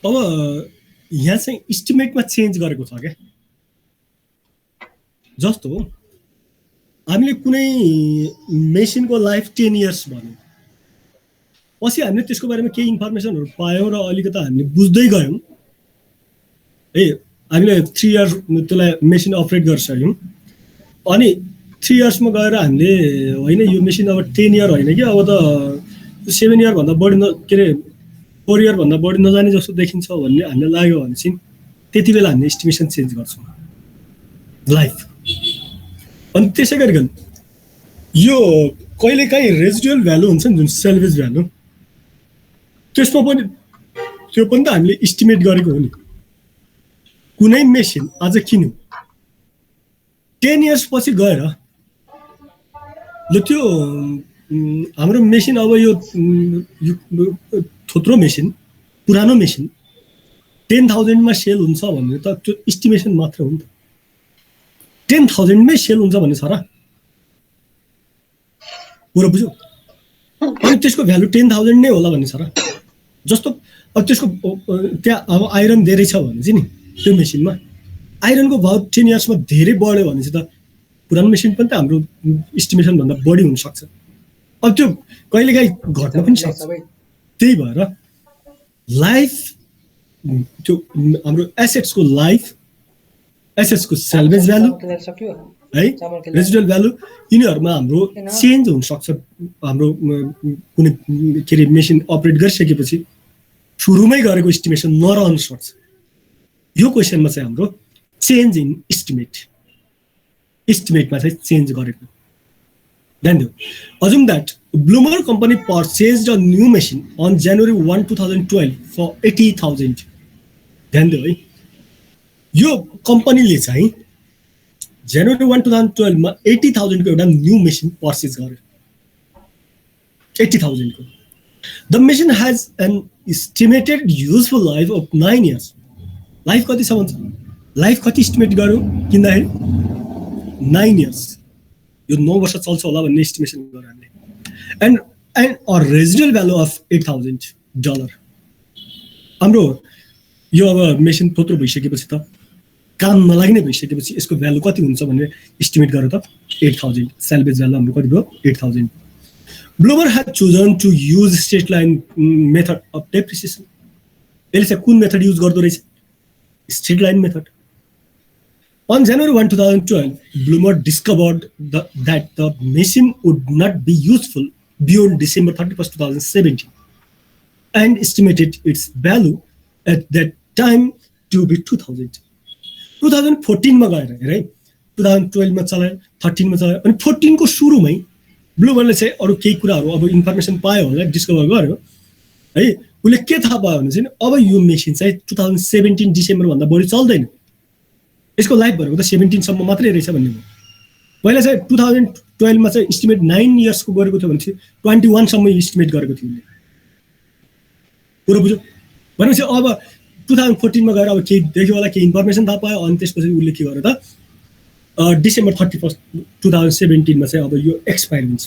अब यहाँ चाहिँ इस्टिमेटमा चेन्ज गरेको छ क्या जस्तो हामीले कुनै मेसिनको लाइफ 10 इयर्स भन्यो पछि हामीले त्यसको बारेमा केही इन्फर्मेसनहरू पायौँ र अलिकति हामीले बुझ्दै गयौँ हामीले 3 इयर्स त्यसलाई मेसिन अपरेट गरिसक्यौँ अनि 3 इयर्समा गएर हामीले होइन यो मेसिन अब 10 इयर होइन कि अब त 7 इयर भन्दा बढी के अरे 4 इयर भन्दा बढी नजाने जस्तो देखिन्छ भन्ने हामीलाई लाग्यो भने चाहिँ त्यति बेला हामीले एस्टिमेसन चेन्ज गर्छौँ लाइफ अनि त्यसै गरिकन यो कहिलेकाहीँ रेजिडुअल भ्यालु हुन्छ नि जुन सेल्भेज भ्यालु त्यसमा पनि त्यो पनि त हामीले इस्टिमेट गरेको हो नि कुनै मेसिन आज किन्यौँ 10 इयर्स पछि गएर ल त्यो हाम्रो मेसिन अब यो थोत्रो मेसिन पुरानो मेसिन 10,000 मा सेल हुन्छ भन्ने त त्यो इस्टिमेसन मात्र हो नि त 10,000 मै सेल हुन्छ भन्ने छ र पुरो बुझ्यौ अनि त्यसको भ्यालु 10,000 नै होला भन्ने छ र जस्तो अब त्यसको त्यहाँ अब आइरन धेरै छ भने चाहिँ नि त्यो मेसिनमा आइरनको भाउ 10 इयर्समा धेरै बढ्यो भने चाहिँ त पुरानो मेसिन पनि त हाम्रो इस्टिमेसन भन्दा बढी हुन सक्छ अब त्यो कहिलेकाहीँ घट्न पनि सक्छ त्यही भएर लाइफ त्यो हाम्रो एसेट्सको लाइफ एसेट्सको सेल्भेज भ्यालु है रेजिडुअल भ्यालु यिनीहरुमा हाम्रो चेन्ज हुन सक्छ हाम्रो कुनै के रे मेसिन अपरेट गरिसकेपछि सुरुमै गरेको एस्टिमेसन नरहन सक्छ यो क्वेशनमा चाहिँ हाम्रो चेन्ज इन एस्टिमेटमा चाहिँ चेन्ज गरेको ध्यान दिऊ assume that Bloomer company purchased a new machine on January 1 2012 for 80,000 ध्यान दिऊ है यो कम्पनीले चाहिँ January 1 2012 मा 80,000 को एउटा न्यू मेसिन पर्चेज गर्यो 80,000 को The machine has an estimated useful life of 9 years life कति छ भन्छ लाइफ कति एस्टिमेट गर्यो किन्दाखेरि 9 इयर्स यो 9 वर्ष चल्छ होला भन्ने एस्टिमेसन गर्यो हामीले and a residual value of $8,000 हाम्रो यो अब मेसिन थोत्रो भइसकेपछि त काम नलाग्ने भइसकेपछि यसको भ्यालु कति हुन्छ भन्ने एस्टिमेट गरेर त 8,000 सेल्भेज भ्यालु हाम्रो कति भयो 8,000 Bloomer had chosen to use straight line method of depreciation यसले चाहिँ कुन मेथड युज गर्दो रहेछ straight line method On January 1 2012 Bloomer discovered that the machine would not be useful beyond December 31st 2017 and estimated its value at that time to be 2,000 2014 मा गएर है 2012 मा चलायो 13 मा चलायो अनि 14 को सुरुमै ब्लुमरले चाहिँ अरु केही कुराहरु अब इन्फर्मेसन पायो होला डिस्कभर गर्यो है उले के थाहा पायो भने चाहिँ अब यो मेसिन चाहिँ 2017 डिसेम्बर भन्दा बढी चल्दैन यसको लाइफ भनेको त 17 सम्म मात्रै रहेछ भन्ने हो पहिला चाहिँ 2012 मा चाहिँ एस्टिमेट 9 इयर्स को गरेको थियो भने 21 सम्म एस्टिमेट गरेको थियो उले पुरो बुझ्यो भनेपछि अब 2014 मा गएर अब के देख्यो होला के इन्फर्मेसन थाहा पायो अनि त्यसपछि उले के गर्यो त डिसेम्बर 31 2017 मा चाहिँ अब यो एक्सपायर हुन्छ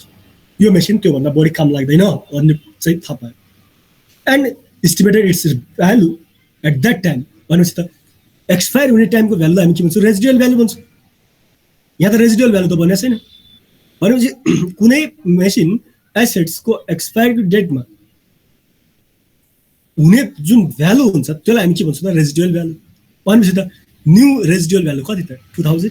यो मेसिन त्यो भन्दा बढी काम लाग्दैन भन्ने चाहिँ थाहा पायो and estimated its value at that time भनेपछि त एक्सपायर हुने टाइमको भ्यालु हामी के भन्छौं रेजिडुअल भ्यालु भन्छौं यहाँ त रेजिडुअल भ्यालु त भनेको छैन भनेपछि कुनै मेसिन एसेट्स को एक्सपायर डेटमा हुने जुन भ्यालु हुन्छ त्यसलाई हामी के भन्छौं त रेजिडुअल भ्यालु भनेपछि त न्यू रेजिडुअल भ्यालु कति त 2000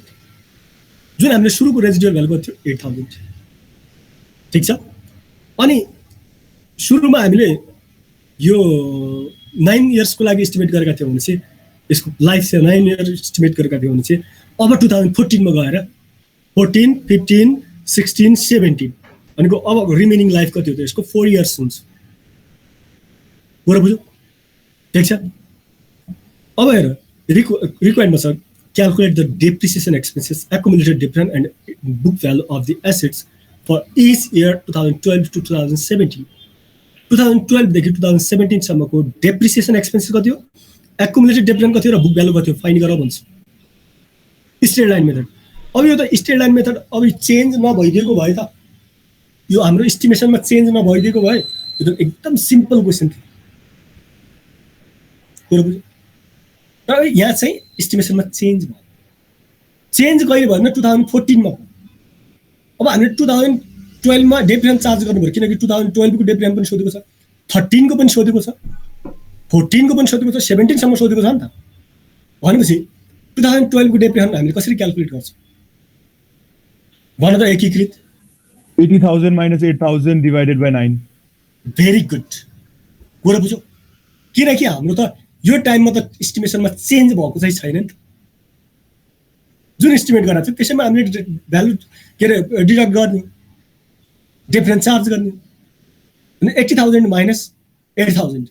जुन हामीले सुरुको रेजिडुअल भ्यालु कति थियो 8000 ठीक छ अनि सुरुमा हामीले यो 9 इयर्स को लागि एस्टिमेट गरेका थियौं भने चाहिँ यसको लाइफ चाहिँ 9 इयर एस्टिमेट गरेका थियौं भने चाहिँ अब 2014 मा गएर 14 15 16 17 अनि अब रिमेनिङ लाइफ कति हो त यसको 4 इयर्स हुन्छ पुरा बुझ्यो ठीक छ अब हेर रिक्वायर्डमा छ calculate the depreciation expenses accumulated dividend and book value of the assets for each year 2012 to 2017 2012 देखि 2017 सम्मको depreciation expenses कति हो accumulated dividend कति हो र book value कति हो फाइन्ड गर भन्छ straight line method अब यो त straight line method अब चेन्ज नभइदिएको भए त यो हाम्रो एस्टिमेसनमा चेन्ज नभइदिएको भए यो त एकदम सिम्पल क्वेशन थियो कुरो बुझ्यो र यहाँ चाहिँ एस्टिमेसनमा चेन्ज भयो चेन्ज कहिले भयो भने 2014 मा अब हामीले 2012 मा डेप्रियम चार्ज गर्नुभयो किनकि 2012 को डेप्रियम पनि सोधेको छ 13 को पनि सोधेको छ 14 को पनि सोधेको छ 17 सम्म सोधेको छ नि त भनेपछि 2012 को डेप्रियम हामीले कसरी क्याल्कुलेट गर्छौं भन त एकीकृत 80,000 minus 8,000 divided by 9 very good कुरा बुझ्यौ किनकि हाम्रो त यो टाइममा त एस्टिमेसनमा चेन्ज भएको चाहिँ छैन नि त जुन एस्टिमेट गरेको थियो त्यसैमा हामीले भ्यालु के अरे डिडक्ट गर्ने डिफरेन्स चार्ज गर्ने अनि 80,000 माइनस 8,000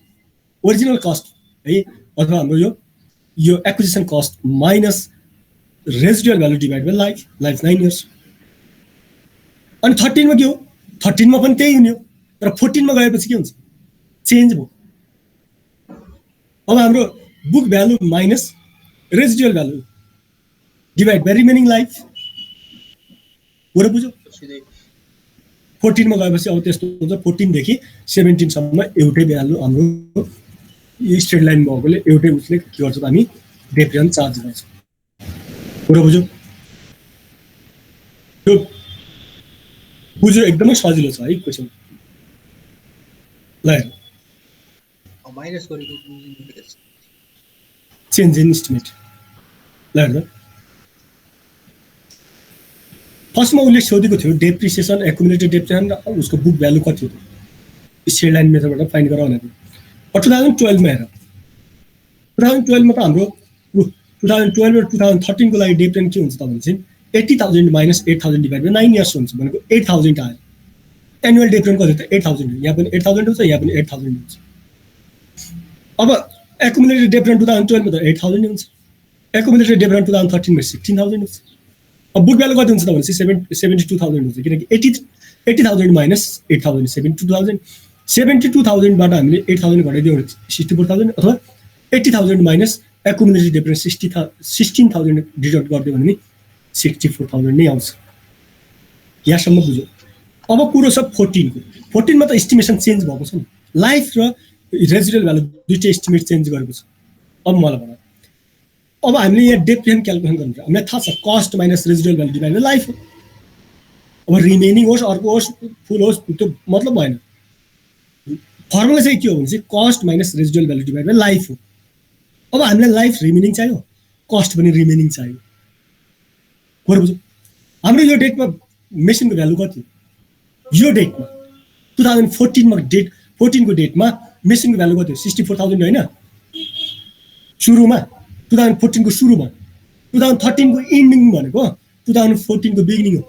ओरिजिनल कस्ट है अथवा हाम्रो यो acquisition cost minus residual value divide by life 9 years अनि 13 मा के हो 13 मा पनि त्यही हुने हो तर 14 मा गएपछि के हुन्छ चेन्ज भयो अब हाम्रो book value minus residual value divide by remaining life कुरा बुझ्यौ 14 मा गएपछि अब त्यस्तो हुन्छ 14 देखि 17 सम्म एउटै भ्यालु हाम्रो स्ट्रेट लाइन भएकोले एउटै उसले के गर्छ हामी डेप्रियम चार्ज गर्छ कुरा बुझ्यौ त्यो बुझ्यो एकदमै सजिलो छ है क्वेशन ल माइनस गरेको चेन्ज इन एस्टिमेट ल हेर्नु फर्स्टमा उसले सोधेको थियो डेप्रिसिएसन एक्युमुलेटेड डेप्रिसिएसन र उसको बुक भ्यालु कति हो स्ट्रेट लाइन मेथडबाट फाइन्ड गर भनेको 2012 मा हेर 2012 मा त हाम्रो 2012 र 2013 को लागि डेप्रिसिएसन के हुन्छ त भने चाहिँ 80,000 minus 8,000 divided by 9 years हुन्छ भनेको 8,000 आयो एनुअल डेप्रियम कति त 8,000 यहाँ पनि 8,000 हुन्छ यहाँ पनि 8,000 हुन्छ अब एक्युमुलेटेड डेप्रियम 2012 मा त 8,000 हुन्छ एक्युमुलेटेड डेप्रियम 2013 मा 16,000 हुन्छ अब बुक भ्यालु कति हुन्छ त भने 72,000 हुन्छ किनकि 80,000 माइनस 8,000 72,000 72,000 बाट हामीले 8,000 घटाइदियो भने 64,000 अथवा 80,000 माइनस एक्युमुलेटेड डेप्रियम 16,000 डिडक्ट गरिदियो भने 64,000 नै आउँछ यहाँसम्म बुझ्यो अब कुरो छ 14 को 14 मा त एस्टिमेसन चेन्ज भएको छ नि लाइफ र रेजिडुअल भ्यालु दुईटै एस्टिमेट चेन्ज गरेको छ अब मलाई भन अब हामीले यहाँ डेप्रियम क्याल्कुलेसन गर्नु हामीलाई थाहा छ cost minus residual value divide by life हो अब रिमेनिङ होस् अर्को होस् फुल होस् त्यो मतलब भएन फर्मुला चाहिँ के हो भने चाहिँ cost minus residual value divide by life हो अब हामीलाई लाइफ रिमेनिङ चाहियो कस्ट पनि रिमेनिङ चाहियो कुरा बुझ्यौ हाम्रो यो डेटमा मेसिनको भ्यालु कति यो डेटमा 2014 मा 14 को डेटमा मेसिनको भ्यालु कति 64,000 हैन सुरुमा 2014 को सुरुमा 2013 को एन्डिङ भनेको 2014 को बिगिनिङ हो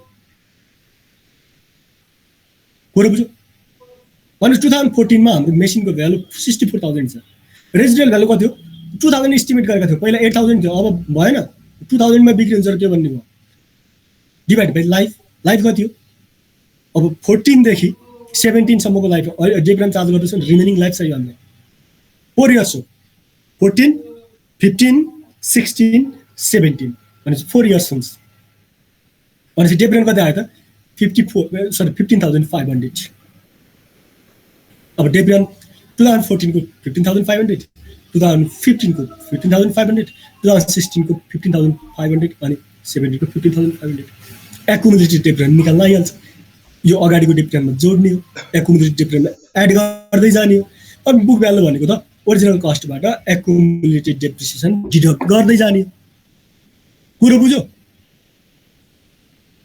कुरा बुझ्यौ भने 2014 मा हाम्रो मेसिनको भ्यालु 64,000 छ रेजिडुअल भ्यालु कति हो 2000 एस्टिमेट गरेका थियो पहिला 8,000 थियो अब भएन 2000 मा बिक्री हुन्छ र के भन्ने भयो डिभाइड बाइ लाइफ कति हो अब 14 देखि 17 सम्मको लाइफ डेप्रियम चार्ज गर्दैछ नि रिमेनिङ लाइफ चाहियो हामीलाई 4 इयर्स हो 14 15 16 17 भनेपछि 4 इयर्स हुन्छ भनेपछि डेप्रियम कति आयो त 15,500 अब डेप्रियम 2014 को 15,500 2015 को 15,500 2016 को 15,500 अनि 17 को 15,500 एक्युमुलेटेड डेप्रियम निकाल्न आइहाल्छ यो अगाडिको डेप्रियममा जोड्ने हो एक्युमुलेटेड डेप्रियममा एड गर्दै जाने हो अनि बुक भ्यालु भनेको त ओरिजिनल कस्टबाट एक्युमुलेटेड डेप्रिसिएसन डिडक्ट गर्दै जाने हो कुरो बुझ्यो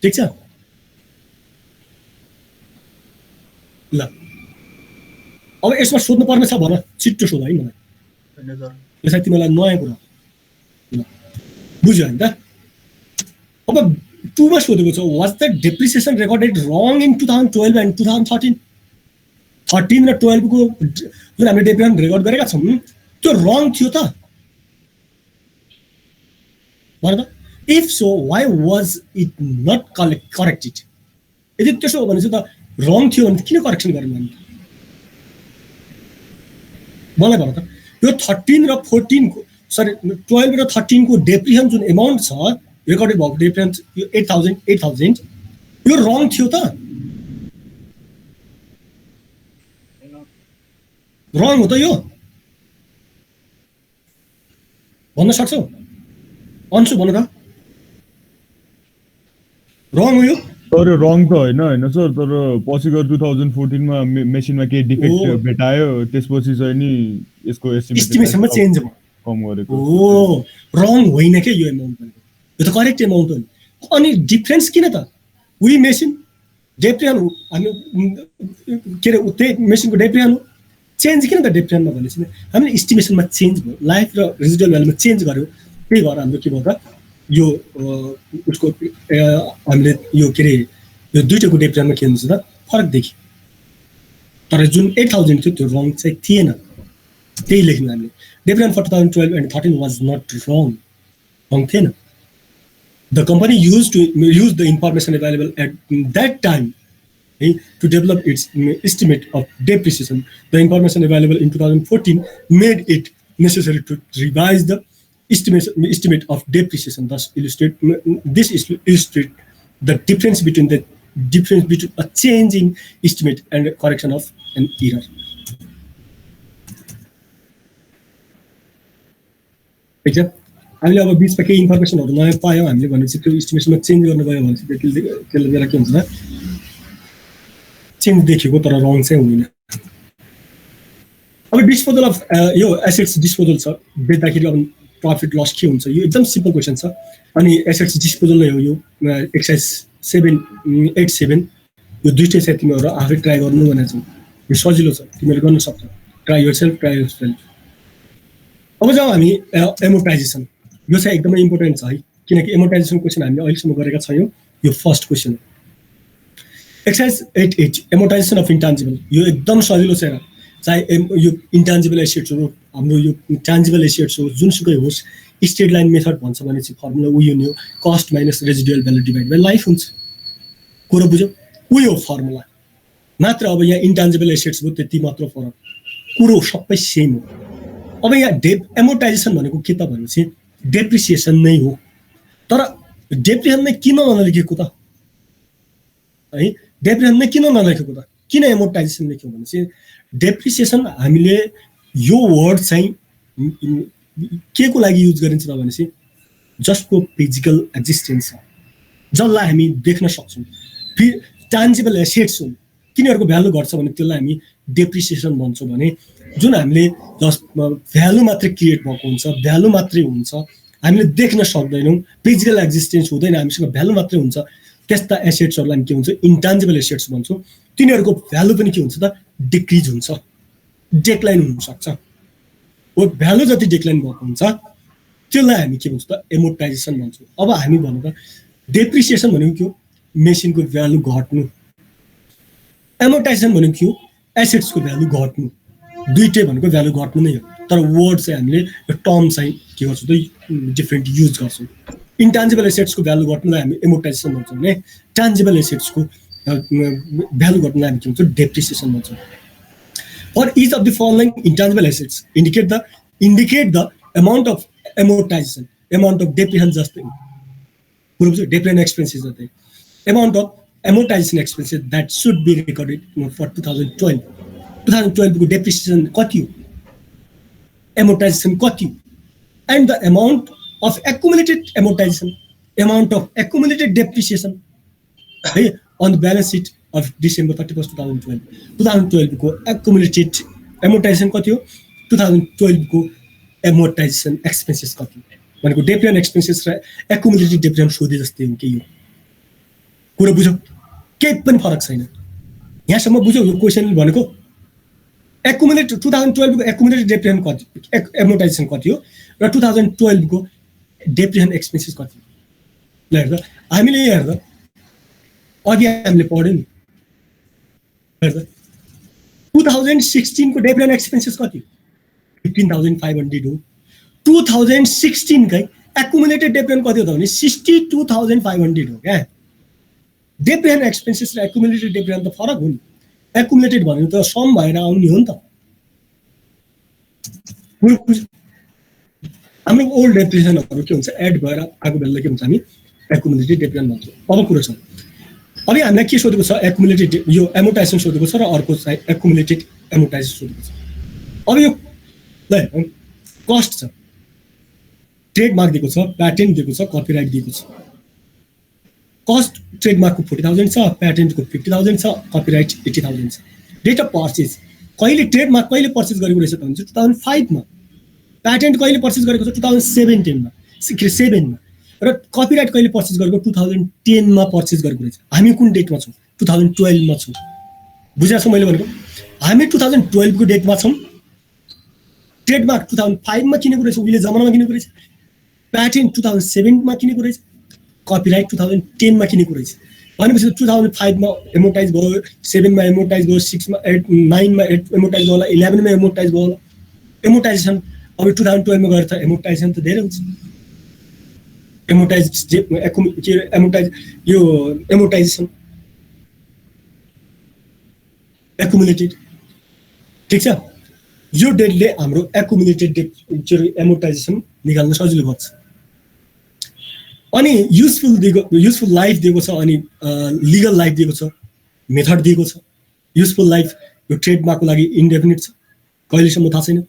ठीक छ ल अब यसमा सोध्नु पर्ने छ भन छिट्टो सोध है मलाई यसै तिमीलाई नयाँ कुरा ल बुझ्यो हैन त अब 2 मा सोधेको छ was the depreciation recorded wrong in 2012 and 2013 13 र 12 को जुन हामीले डेप्रिसिएसन रेकर्ड गरेका छौं त्यो रङ थियो त भन त if so why was it not corrected यदि त्यसो हो भने चाहिँ त रङ थियो भने किन करेक्सन गर्नु भने मलाई भन त यो 13 र 14 को सरी 12 र 13 को डेप्रिसिएसन जुन अमाउन्ट छ रेकर्डेड भएको डेप्रिसिएसन यो 8,000 यो रङ थियो त रङ हो त यो भन्न सक्छौ अन्सु भन त रङ हो यो तर रङ त होइन सर तर पछि गएर 2014 मा मेसिनमा केही डिफेक्ट भेटायो त्यसपछि चाहिँ नि यसको एस्टिमेसनमा चेन्ज भयो कम गरेको ओ रङ होइन के यो एमाउन्ट भनेको यो त करेक्ट एमाउन्ट हो नि अनि डिफरेन्स किन त उही मेसिन डेप्रियन हामी के अरे त्यही मेसिनको डेप्रियन हो चेन्ज किन त डेप्रियनमा भनेपछि हामीले एस्टिमेसनमा चेन्ज भयो लाइफ र रेजिडुअल भ्यालुमा चेन्ज गर्यो त्यही भएर हाम्रो के भयो त यो उसको हामीले यो के अरे यो दुईटाको डेप्रियनमा के हुन्छ त फरक देखियो तर जुन 8000 थियो त्यो रङ चाहिँ थिएन त्यही लेख्नु हामीले डेप्रियन for 2012 and 13 was not wrong थिएन the company used the information available at that time to develop its estimate of depreciation. The information available in 2014 made it necessary to revise the estimate of depreciation. Thus, this illustrates the difference between a changing estimate and a correction of an error. Example. हामीले अब बिचमा केही इन्फर्मेसनहरु नयाँ पायौं हामीले भनेपछि त्यो एस्टिमेसनमा change गर्नु गयो भनेपछि त्यसले बेला के हुन्छ त चेन्ज देखेको तर रङ चाहिँ हुँदैन अब डिस्पोजल अफ यो एसेट्स डिस्पोजल छ बेच्दाखेरि अब प्रॉफिट लस के हुन्छ यो एकदम सिम्पल क्वेशन छ अनि एसेट्स डिस्पोजल नै हो यो एक्सरसाइज 787 यो दुईटै चाहिँ तिमीहरु आफै ट्राई गर्नु भनेको छु यो सजिलो छ तिमीहरु गर्न सक्छौ ट्राई योरसेल्फ अब जाऊ हामी एमोर्टाइजेसन यो चाहिँ एकदमै इम्पोर्टेन्ट छ है किनकि एमोर्टाइजेसन क्वेशन हामीले अहिलेसम्म गरेका छैनौं यो फर्स्ट क्वेशन हो एक्सरसाइज 88 एमोर्टाइजेसन अफ इन्टान्जिबल यो एकदम सजिलो छ चाहे यो इन्टान्जिबल एसेट्स हो हाम्रो यो ट्यान्जिबल एसेट्स हो जुनसुकै होस् स्ट्रेट लाइन मेथड भन्छ भने चाहिँ फर्मुला उयो नि हो cost minus residual value divide by life हुन्छ कुरो बुझ्यौ उयो फर्मुला मात्र अब यहाँ इन्टान्जिबल एसेट्स हो त्यति मात्र फरक कुरो सबै सेम हो अब यहाँ एमोर्टाइजेसन भनेको के त भनेपछि डेप्रिसिएसन नै हो तर डेप्रिसिएसन नै किन नलेखेको त है डेप्रिसिएसन नै किन नलेखेको त किन एमोर्टाइजेसन लेख्यो भनेपछि डेप्रिसिएसन हामीले यो वर्ड चाहिँ के को लागि युज गरिन्छ त भनेपछि जसको फिजिकल एक्जिस्टेन्स छ जसलाई हामी देख्न सक्छौं ट्यान्जिबल एसेट्स हुन् तिनीहरुको भ्यालु घट्छ भने त्यसलाई हामी डेप्रिसिएसन भन्छौं भने जुन हामीले जस भ्यालु मात्र क्रिएट भएको हुन्छ भ्यालु मात्रै हुन्छ हामीले देख्न सक्दैनौं फिजिकल एक्जिस्टेन्स हुँदैन हामीसँग भ्यालु मात्रै हुन्छ त्यस्ता एसेट्सहरुलाई हामी के भन्छौं इन्टान्जिबल एसेट्स भन्छौं तिनीहरुको भ्यालु पनि के हुन्छ त डिक्रिज हुन्छ डिक्लाइन हुन सक्छ ओ भ्यालु जति डिक्लाइन भएको हुन्छ त्यसलाई हामी के भन्छौं त एमोर्टाइजेसन भन्छौं अब हामी भन्नु त डेप्रिसिएसन भनेको के हो मेसिनको भ्यालु घट्नु एमोर्टाइजेसन भनेको के हो एसेट्सको भ्यालु घट्नु दुईटै भनेको भ्यालु घट्नु नै हो तर वर्ड चाहिँ हामीले यो टर्म चाहिँ के गर्छौं त डिफरेन्ट युज गर्छौं इन्टान्जिबल एसेट्सको भ्यालु घट्नुलाई हामी एमोर्टाइजेसन भन्छौं भने ट्यान्जिबल एसेट्सको भ्यालु घट्नुलाई हामी के भन्छौं डेप्रिसिएसन भन्छौं for each of the following intangible assets indicate the amount of amortization amount of depreciation जस्तै depreciation expenses जस्तै amount of amortization expenses that should be recorded for 2012 को depreciation कति हो amortization कति हो and the amount of accumulated amortization amount of accumulated depreciation on the balance sheet of December 31st 2012 को accumulated amortization कति हो 2012 को amortization expenses कति भनेको depreciation expenses र accumulated depreciation सोधे जस्तै हो के यो कुरा बुझ्यौ केही पनि फरक छैन यहाँसम्म बुझ्यौ यो क्वेशन भनेको accumulated 2012 को accumulated depreciation कति amortization कति हो र 2012 को depreciation expenses कति ल हेर्दा हामीले हेर्दा अघि हामीले पढ्यौ नि हेर्दा 2016 को depreciation expenses कति 15,500 हो 2016 कै accumulated depreciation कति हो त भने 62,500 हो क्या depreciation expenses र accumulated depreciation त फरक हो नि accumulated भनेको त सम भएर आउने हो नि त हाम्रो ओल्ड depreciationहरु के हुन्छ एड भएर आएको बेला के हुन्छ हामी accumulated depreciation भन्छौं अब कुरा छ अब हामीलाई के सोधेको छ accumulated यो amortization सोधेको छ र अर्को चाहिँ accumulated amortization सोधेको छ अब यो ल कस्ट छ ट्रेडमार्क दिएको छ, प्याटेन्ट दिएको छ, कपिराइट दिएको छ। कस्ट ट्रेडमार्कको 40,000 छ, प्याटेन्टको 50,000 छ, कपिराइट 80,000 छ। डेट अफ पर्चेज कहिले ट्रेडमार्क कहिले पर्चेज गरेको रहेछ त भन्छ 2005 मा, प्याटेन्ट कहिले पर्चेज गरेको छ 2017 मा 7 मा, र कपिराइट कहिले पर्चेज गरेको 2010 मा पर्चेज गरेको रहेछ। हामी कुन डेटमा छौँ? 2012 मा छौँ। बुझेको छ मैले भनेको? हामी 2012 को डेटमा छौँ। ट्रेडमार्क 2005 मा किनेको रहेछ, उहिले जमानामा किनेको रहेछ। प्याटेन्ट 2007 मा किनेको रहेछ, कपिराइट 2010 मा किनेको रहेछ। भनेपछि 2005 मा एमोर्टाइज भयो, 7 मा एमोर्टाइज भयो, 6 मा 8 9 मा एमोर्टाइज भयो होला, 11 मा एमोर्टाइज भयो होला। एमोर्टाइजेसन अब 2012 मा गएर त एमोर्टाइजेसन त धेरै हुन्छ। एमोर्टाइजेसन एक्युमुलेटेड, ठीक छ। यो डेटले हाम्रो एक्युमुलेटेड डेट एमोर्टाइजेसन निकाल्न सजिलो गर्छ। अनि युजफुल लाइफ दिएको छ, अनि लिगल लाइफ दिएको छ, मेथड दिएको छ। युजफुल लाइफ यो ट्रेडमार्कको लागि इन्डेफिनिट छ, कहिलेसम्म थाहा छैन।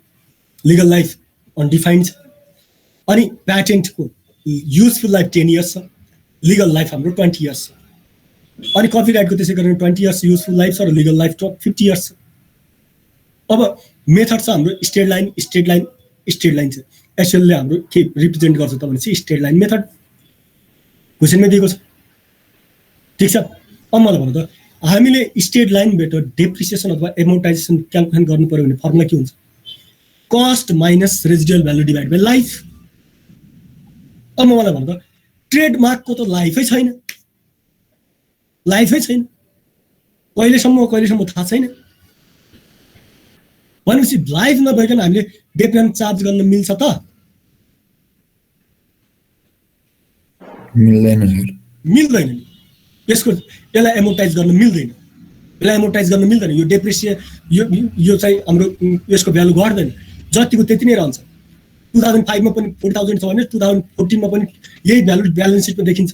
लिगल लाइफ अनडिफाइन्ड छ। अनि प्याटेन्टको युजफुल लाइफ 10 इयर्स छ, लिगल लाइफ हाम्रो 20 इयर्स छ। अनि कपिराइटको त्यसै गरेर 20 इयर्स युजफुल लाइफ छ र लिगल लाइफ 50 इयर्स छ। अब मेथड छ हाम्रो स्ट्रेट लाइन छ। एसएलले हाम्रो के रिप्रेजेन्ट गर्छ त भनेपछि स्ट्रेट लाइन मेथड क्वेसनमै दिएको छ, ठीक छ। अब मलाई भन्नु त हामीले स्ट्रेट लाइनबाट डेप्रिसिएसन अथवा एमोर्टाइजेसन क्याल्कुलेसन गर्नु पर्यो भने फर्मुला के हुन्छ? Cost minus residual value divide by life. अब मलाई भन्नु त ट्रेडमार्कको त लाइफै छैन, कहिलेसम्म थाहा छैन। भनेपछि लाइफ नभइकन हामीले डेप्रिसिएसन चार्ज गर्न मिल्छ त? मिल्दैन। यसलाई एमोर्टाइज गर्न मिल्दैन। यो डेप्रिसिएसन यो चाहिँ हाम्रो यसको भ्यालु घट्दैन, जतिको त्यति नै रहन्छ। 2005 मा पनि 40,000 छ भने 2014 मा पनि यही भ्यालु ब्यालेन्स सिटमा देखिन्छ,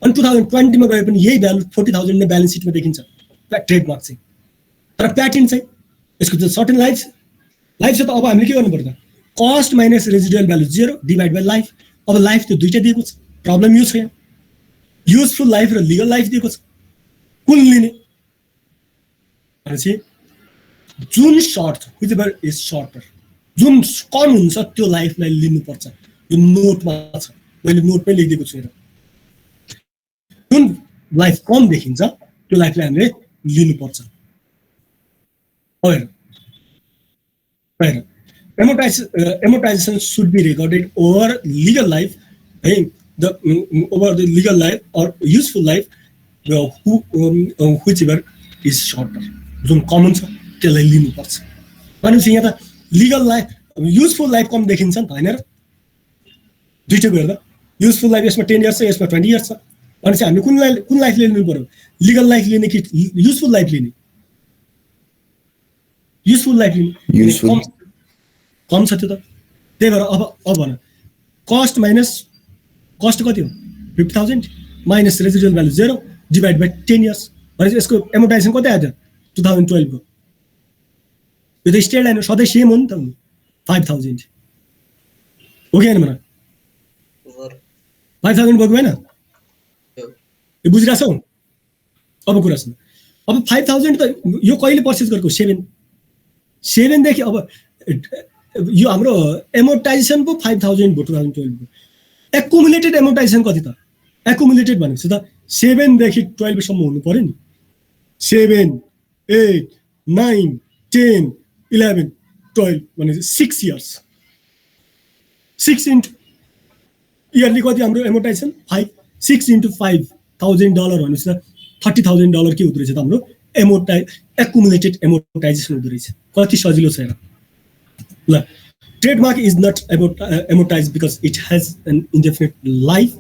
अनि 2020 मा गए पनि यही भ्यालु 40,000 नै ब्यालेन्स सिटमा देखिन्छ ट्रेडमार्क चाहिँ। तर प्याटेन्ट चाहिँ यसको त सर्टेन लाइफ छ त। अब हामीले के गर्नु पर्छ? Cost minus residual value 0 divide by life. अब लाइफ त दुईटा दिएको छ, प्रब्लम यो छ यहाँ। युजफुल लाइफ र लिगल लाइफ दिएको छ, कुन लिने भनेपछि जुन सर्ट छ, व्हिच एभर इज सर्टर, जुन कम हुन्छ त्यो लाइफलाई लिनुपर्छ। यो नोटमा छ, मैले नोटमै लेखिदिएको छु। जुन लाइफ कम देखिन्छ त्यो लाइफलाई हामीले लिनुपर्छ। Amortization should be recorded over legal life, over the legal life or useful life, whichever is shorter. जुन कमन छ त्यसलाई लिनुपर्छ। भनेपछि यहाँ त लिगल लाइफ युजफुल लाइफ कम देखिन्छ नि त, होइन र? दुईटै हेर्दा युजफुल लाइफ यसमा 10 इयर्स छ, यसमा 20 इयर्स छ। भनेपछि हामीले कुन लाइफ लिनु पर्यो? लिगल लाइफ लिने कि युजफुल लाइफ लिने? युजफुल लाइफ लिने कम छ त्यो त। त्यही भएर अब भन, कस्ट कति हो? 50,000 minus residual value 0 divide by 10 years. भनेपछि यसको एमोर्टाइजेसन कति आयो त? 2012 को। यो त स्ट्रेट लाइन हो, सधैँ सेम हो नि त। 5,000 हो कि होइन? भन 5,000 भएको होइन? यो बुझिरहेछौ? अब कुरा सुन। अब 5,000 त यो कहिले पर्चेज गरेको? 7 देखि। अब यो हाम्रो एमोर्टाइजेसन पो 5,000 भयो 2012 को। एक्युमुलेटेड एमोर्टाइजेसन कति त? एक्युमुलेटेड भनेपछि त 7 देखि 12 सम्म हुनु पर्यो नि। 7 8 9 10 11 12 भनेपछि 6 इयर्स। 6 इन्टु इयरली कति हाम्रो एमोर्टाइजेसन? 5। 6 इन्टु $5,000 भनेपछि त $30,000 के हुँदो रहेछ त हाम्रो एक्युमुलेटेड एमोर्टाइजेसन हुँदो रहेछ। कति सजिलो छ हेर ल। Trademark is not amortized because it has an indefinite life.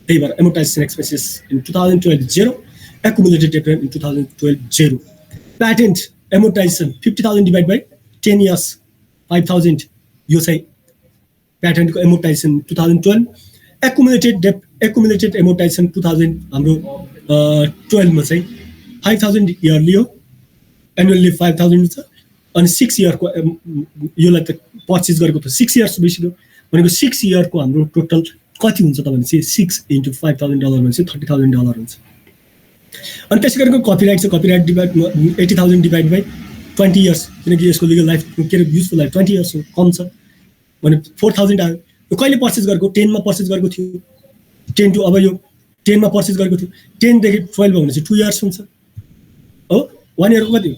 त्यही भएर amortization expenses in 2012 0, accumulated debt in 2012 0. Patent amortization 50,000 divided by 10 years 5,000 यो चाहिँ प्याटेन्टको एमोर्टाइजेसन 2012। accumulated amortization 2000 हाम्रो 12 मा चाहिँ 5,000 इयरली हो, एनुअली 5,000 छ। अनि 6 इयरको योलाई त पर्चेज गरेको त 6 इयर्स भइसक्यो। भनेको 6 इयरको हाम्रो टोटल कति हुन्छ त भनेपछि 6 × $5,000 भनेपछि $30,000 हुन्छ। अनि त्यसै गरेको कपिराइट छ, copyright divide 80,000 divide by 20 years, किनकि यसको लिगल लाइफ के अरे युजफुल लाइफ 20 इयर्स हो, कम छ भने 4,000 आयो। यो कहिले पर्चेस गरेको? 10 मा पर्चेस गरेको थियो। 10 टु अब यो 10 मा पर्चेस गरेको थियो, 10 देखि 12 भनेपछि 2 इयर्स हुन्छ हो। 1 इयरको कति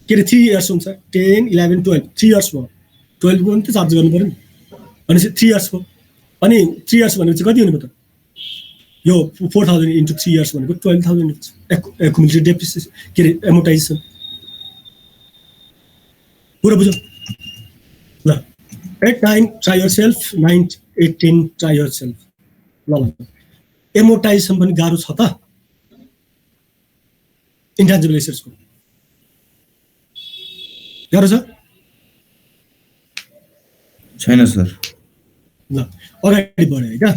के अरे 3 इयर्स हुन्छ, 10 11 12 3 इयर्स भयो। 12 को पनि त चार्ज गर्नु पर्यो नि, भनेपछि 3 इयर्स हो। अनि 3 इयर्स भनेपछि कति हुने भयो त? यो 4,000 × 3 इयर्स भनेको 12,000 हुन्छ। एक्युमुलेटेड डेप्रिसिएसन के अरे एमोर्टाइजेसन। पुरा बुझ्यो ल। 8 9 ट्राई योरसेल्फ, 9 8 10 ट्राई योरसेल्फ। ल एमोर्टाइजेसन पनि गाह्रो छ त इन्टेन्जिबल एसेट्सको, गाह्रो छ छैन सर। ल अगाडि बढ्यो है क्या।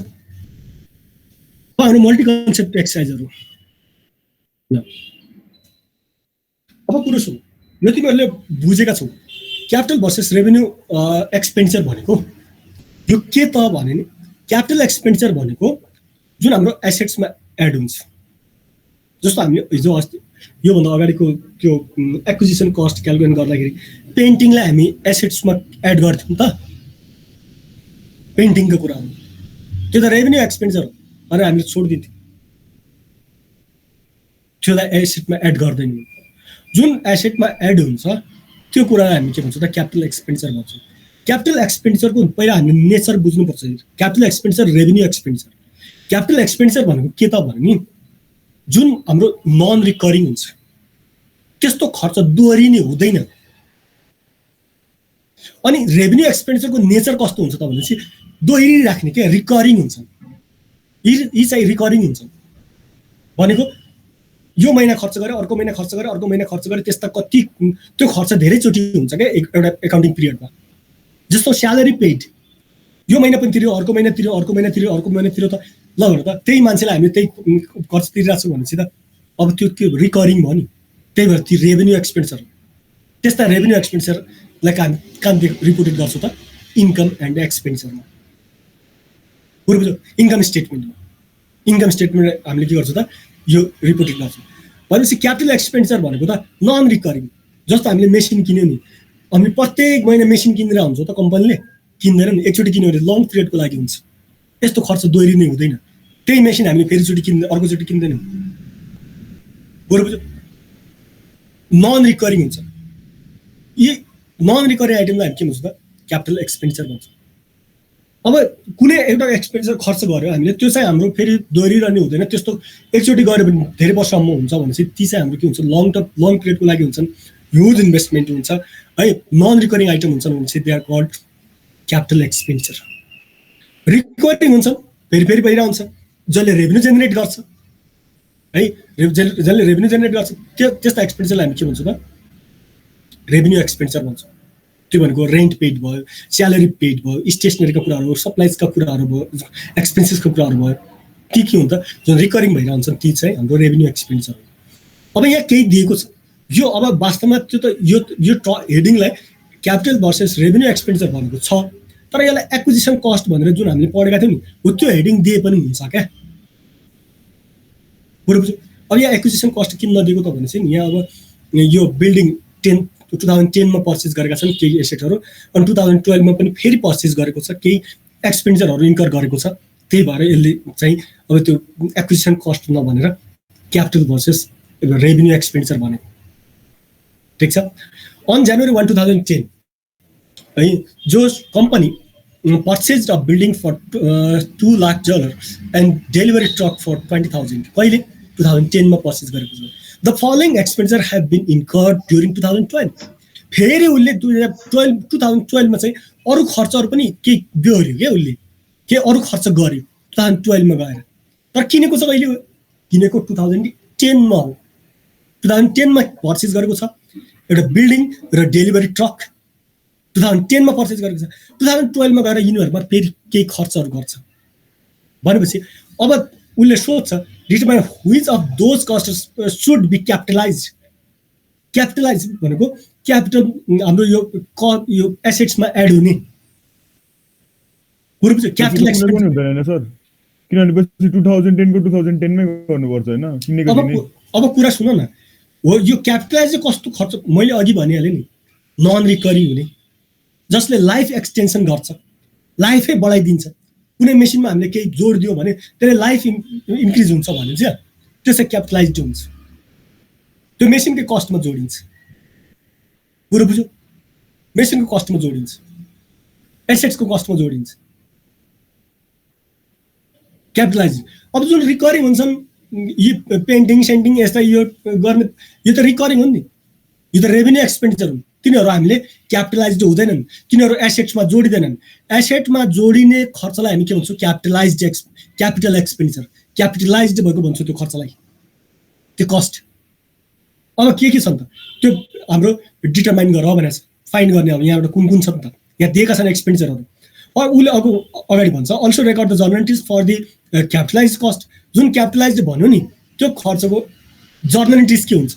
अब हाम्रो मल्टी कन्सेप्ट एक्सर्साइजहरू ल। अब कुरो सुन, यो तिमीहरूले बुझेका छौ क्यापिटल भर्सेस रेभेन्यू एक्सपेन्डिचर भनेको यो के त भने नि, क्यापिटल एक्सपेन्डिचर भनेको जुन हाम्रो एसेट्समा एड हुन्छ। जस्तो हामीले हिजो अस्ति योभन्दा अगाडिको त्यो एक्विजिसन कस्ट क्यालकुलेट गर्दाखेरि पेन्टिङलाई हामी एसेट्समा एड गर्थ्यौँ त, पेन्टिङको कुरा हो, त्यो त रेभेन्यू एक्सपेन्डिचर हो भनेर हामीले छोडिदिन्थ्यौँ, त्यसलाई एसेटमा एड गर्दैनौँ। जुन एसेटमा एड हुन्छ त्यो कुरालाई हामी के भन्छौँ त क्यापिटल एक्सपेन्डिचर भन्छौँ। क्यापिटल एक्सपेन्डिचरको पहिला हामीले नेचर बुझ्नुपर्छ। Capital expenditure, revenue expenditure. Capital expenditure भनेको के त भने नि जुन हाम्रो नन रिकरिङ हुन्छ, त्यस्तो खर्च दोहोरिने हुँदैन। अनि रेभेन्यू एक्सपेन्डिचरको नेचर कस्तो हुन्छ त भनेपछि दोहोरिराख्ने के रिकरिङ हुन्छ। यी चाहिँ रिकरिङ हुन्छ भनेको यो महिना खर्च गरे, अर्को महिना खर्च गरे, अर्को महिना खर्च गरे, त्यस्ता कति त्यो खर्च धेरैचोटि हुन्छ क्या एउटा एकाउन्टिङ पिरियडमा। जस्तो स्यालेरी पेड यो महिना पनि तिर्यो, अर्को महिना तिर्यो, अर्को महिना तिर्यो, अर्को महिना तिर्यो त ल भने त त्यही मान्छेलाई हामीले त्यही खर्च तिरिरहेको छौँ भनेपछि त अब त्यो के रिकरिङ भयो नि। त्यही भएर त्यो रेभेन्यू एक्सपेन्डिचर, त्यस्ता रेभेन्यू एक्सपेन्डिचरलाई काम रिपोर्टेड गर्छौँ त इन्कम एन्ड एक्सपेन्डिचरमा। पुरो बुझ्यो? इन्कम स्टेटमेन्टमा, इन्कम स्टेटमेन्ट हामीले के गर्छौँ त यो रिपोर्टेड गर्छौँ। भनेपछि क्यापिटल एक्सपेन्डिचर भनेको त नन रिकरिङ। जस्तो हामीले मेसिन किन्यो नि, हामी प्रत्येक महिना मेसिन किनेर हुन्छ त कम्पनीले किन्दैन नि, एकचोटि किन्यो भने लङ पिरियडको लागि हुन्छ, यस्तो खर्च दोहोरिने हुँदैन। त्यही मेसिन हामीले फेरिचोटि अर्कोचोटि किन्दैनौँ। बरु बुझ्यो? नन रिकरिङ हुन्छ। यी नन रिकरिङ आइटमलाई हामी के भन्छौँ त क्यापिटल एक्सपेन्डिचर भन्छौँ। अब कुनै एउटा एक्सपेन्डिचर खर्च गऱ्यो हामीले, त्यो चाहिँ हाम्रो फेरि दोहोरिरहने हुँदैन। त्यस्तो एकचोटि गऱ्यो भने धेरै वर्षसम्म हुन्छ भनेपछि ती चाहिँ हाम्रो के हुन्छ लङ पिरियडको लागि हुन्छन्, ह्युज इन्भेस्टमेन्ट हुन्छ है। नन रिकरिङ आइटम हुन्छन् भनेपछि they are called capital expenditure. Recurring हुन्छ, फेरि फेरि भइरहन्छ, जसले रेभेन्यू जेनेरेट गर्छ है, जसले रेभेन्यू जेनेरेट गर्छ त्यस्ता एक्सपेन्डिचरलाई हामी के भन्छौँ त रेभेन्यू एक्सपेन्डिचर भन्छौँ। त्यो भनेको रेन्ट पेड भयो, स्यालेरी पेड भयो, स्टेसनरीका कुराहरू भयो, सप्लाइजका कुराहरू भयो, एक्सपेन्सेसको कुराहरू भयो, ती के हुन्छ जुन रिकरिङ भइरहन्छन् ती चाहिँ हाम्रो रेभेन्यू एक्सपेन्डिचर हो। अब यहाँ केही दिएको छ यो, अब वास्तवमा त्यो त यो हेडिङलाई क्यापिटल भर्सेस रेभेन्यू एक्सपेन्डिचर भनेको छ, तर यसलाई एक्विजिसन कस्ट भनेर जुन हामीले पढेका थियौँ नि हो त्यो हेडिङ दिए पनि हुन्छ क्या। पुरो बुझ्यो? अब यहाँ एक्विजिसन कस्ट किन नदिएको त भनेपछि नि यहाँ अब यो बिल्डिङ 2010 मा पर्चेस गरेका छन् केही एसेटहरू, अनि 2012 मा पनि फेरि पर्चेस गरेको छ, केही एक्सपेन्डिचरहरू इन्कर गरेको छ। त्यही भएर यसले चाहिँ अब त्यो एक्विजिसन कस्ट नभनेर क्यापिटल भर्सेस रेभेन्यू एक्सपेन्डिचर भने। ठिक छ। अन जनवरी 1 2010 है जो company purchase a building for $2 lakh and delivery truck for 20,000 कहिले 2010 मा पर्चेज गरेको छ। The following expenditure have been incurred during 2012। फेरि उसले 2012 मा चाहिँ अरू खर्चहरू पनि के बिहोर्यो क्या, उसले के अरू खर्च गर्यो 2012 मा गएर, तर किनेको चाहिँ कहिले हो? किनेको 2010 मा हो। 2010 मा पर्चेज गरेको छ एउटा बिल्डिङ र डेलिभरी ट्रक, 2010 मा पर्चेज गरेको छ। 2012 मा गएर यिनीहरूमा फेरि केही खर्चहरू गर्छ भनेपछि अब उसले सोध्छ determine which of those costs should be capitalized. Capitalize भनेको क्यापिटल हाम्रो यो एसेट्समा एड हुने कुरो बुझ्यो क्यापिटल कुनै पनि एक्सपेन्डिचर हुँदैन हैन सर, किनभने पछि 2010 को 2010 मै गर्नुपर्छ हैन, किनेको दिनै। अब कुरा सुन न, हो यो क्यापिटलाइज चाहिँ कस्तो खर्च, मैले अघि भनिहालेँ नि, नन रिकरिङ हुने, जसले लाइफ एक्सटेन्सन गर्छ, लाइफै बढाइदिन्छ। कुनै मेसिनमा हामीले केही जोडिदियो भने त्यसले लाइफ इन्क्रिज हुन्छ भने चाहिँ त्यो चाहिँ क्यापिटलाइज हुन्छ, त्यो मेसिनकै कस्टमा जोडिन्छ। कुरो बुझ्यो, मेसिनको कस्टमा जोडिन्छ, एसेट्सको कस्टमा जोडिन्छ क्यापिटलाइज। अब जुन रिकरिङ हुन्छन् यी पेन्टिङ सेन्टिङ यस्ता यो गर्ने, यो त रिकरिङ हो नि, यो त रेभेन्यू एक्सपेन्डिचर हुन्, तिनीहरू हामीले क्यापिटलाइज्ड हुँदैनन्, तिनीहरू एसेट्समा जोडिँदैनन्। एसेटमा जोडिने खर्चलाई हामी के भन्छौँ, क्यापिटल एक्सपेन्डिचर, क्यापिटलाइज्ड भएको भन्छौँ त्यो खर्चलाई, त्यो कस्ट। अब के छ नि त, त्यो हाम्रो डिटरमाइन गर भनेर फाइन्ड गर्ने, अब यहाँबाट कुन कुन छ नि त, यहाँ दिएका छन् एक्सपेन्डिचरहरू। अब उसले अगाडि भन्छ also record the journal entries for the capitalize cost. जुन क्यापिटलाइज भन्यो नि त्यो खर्चको जर्नल एन्ट्रिज के हुन्छ,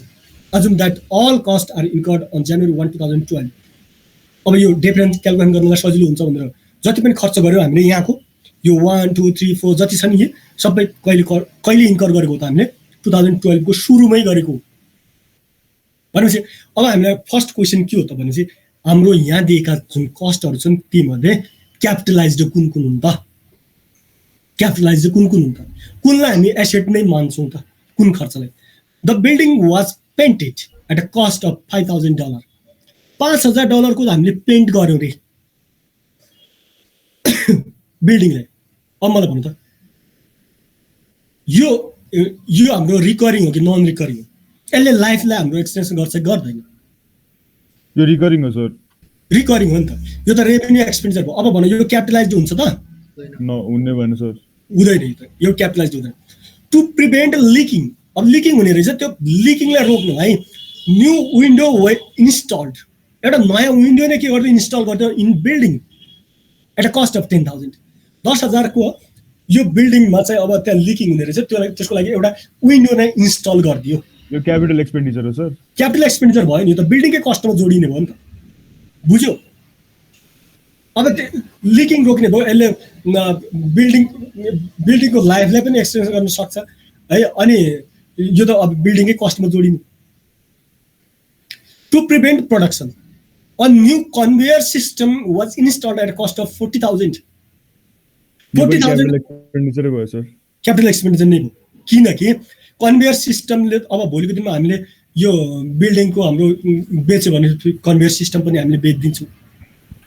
assume that all costs are incurred on January 1, 2012. अब यो डिफरेन्स क्यालकुलेट गर्नलाई सजिलो हुन्छ भनेर जति पनि खर्च गर्यो हामीले यहाँको यो 1 2 3 4 जति छ नि यो सबै कहिले इन्कर गरेको त हामीले 2012 को सुरुमै गरेको भनेपछि अब हामीलाई फर्स्ट क्वेशन के हो त भनेपछि हाम्रो यहाँ दिएका जुन कस्टहरु छन् ती मध्ये क्यापिटलाइज्ड कुन कुन हुन् त, क्यापिटलाइज्ड कुन कुन हुन् त, कुनलाई हामी एसेट नै मान्छौं त, कुन खर्चलाई। The building was painted at a cost of $5,000, $5,000 को हामीले पेन्ट गर्यौं रे बिल्डिङलाई। अब मलाई भन्नु त यो हाम्रो रिकरिङ हो कि नन रिकरिङ हो, यसले लाइफलाई हाम्रो एक्सटेन्सन गर्छ गर्दैन? यो रिकरिङ हो सर, रिकरिङ हो नि त, यो त रेभेन्यू एक्सपेन्डिचर भयो। अब भन्नु यो क्यापिटलाइज्ड हुन्छ त? हुने भएन सर, हुँदैन, यो क्यापिटलाइज्ड हुँदैन। टु प्रिभेन्ट लिकिङ, अब लिकिङ हुने रहेछ, त्यो लिकिङलाई रोक्नु है न्यू विन्डो वे इन्स्टल्ड, एउटा नयाँ विन्डो नै के गर्दै इन्स्टल गर्दै in building at a cost of 10,000, 10,000 को यो बिल्डिङमा चाहिँ अब त्यहाँ लिकिङ हुने रहेछ, त्यसको लागि एउटा विन्डो नै इन्स्टल गरिदियो। यो क्यापिटल एक्सपेन्डिचर हो सर, क्यापिटल एक्सपेन्डिचर भयो नि, यो त बिल्डिङकै कस्टमा जोडिने भयो नि त, बुझ्यो? अब त्यो लिकिङ रोक्ने भयो, यसले बिल्डिङको लाइफलाई पनि एक्सटेन्ड गर्न सक्छ है, अनि यो त अब बिल्डिङकै कस्टमा जोडिने। To prevent production a new conveyor system was installed at cost of 40,000, 40,000 expenditure भयो सर, क्यापिटल एक्सपेन्डिचर नै हो। किनकि कन्भेयर सिस्टमले अब भोलिको दिनमा हामीले यो बिल्डिङको हाम्रो बेच्यो भने कन्भेयर सिस्टम पनि हामीले बेचिदिन्छौँ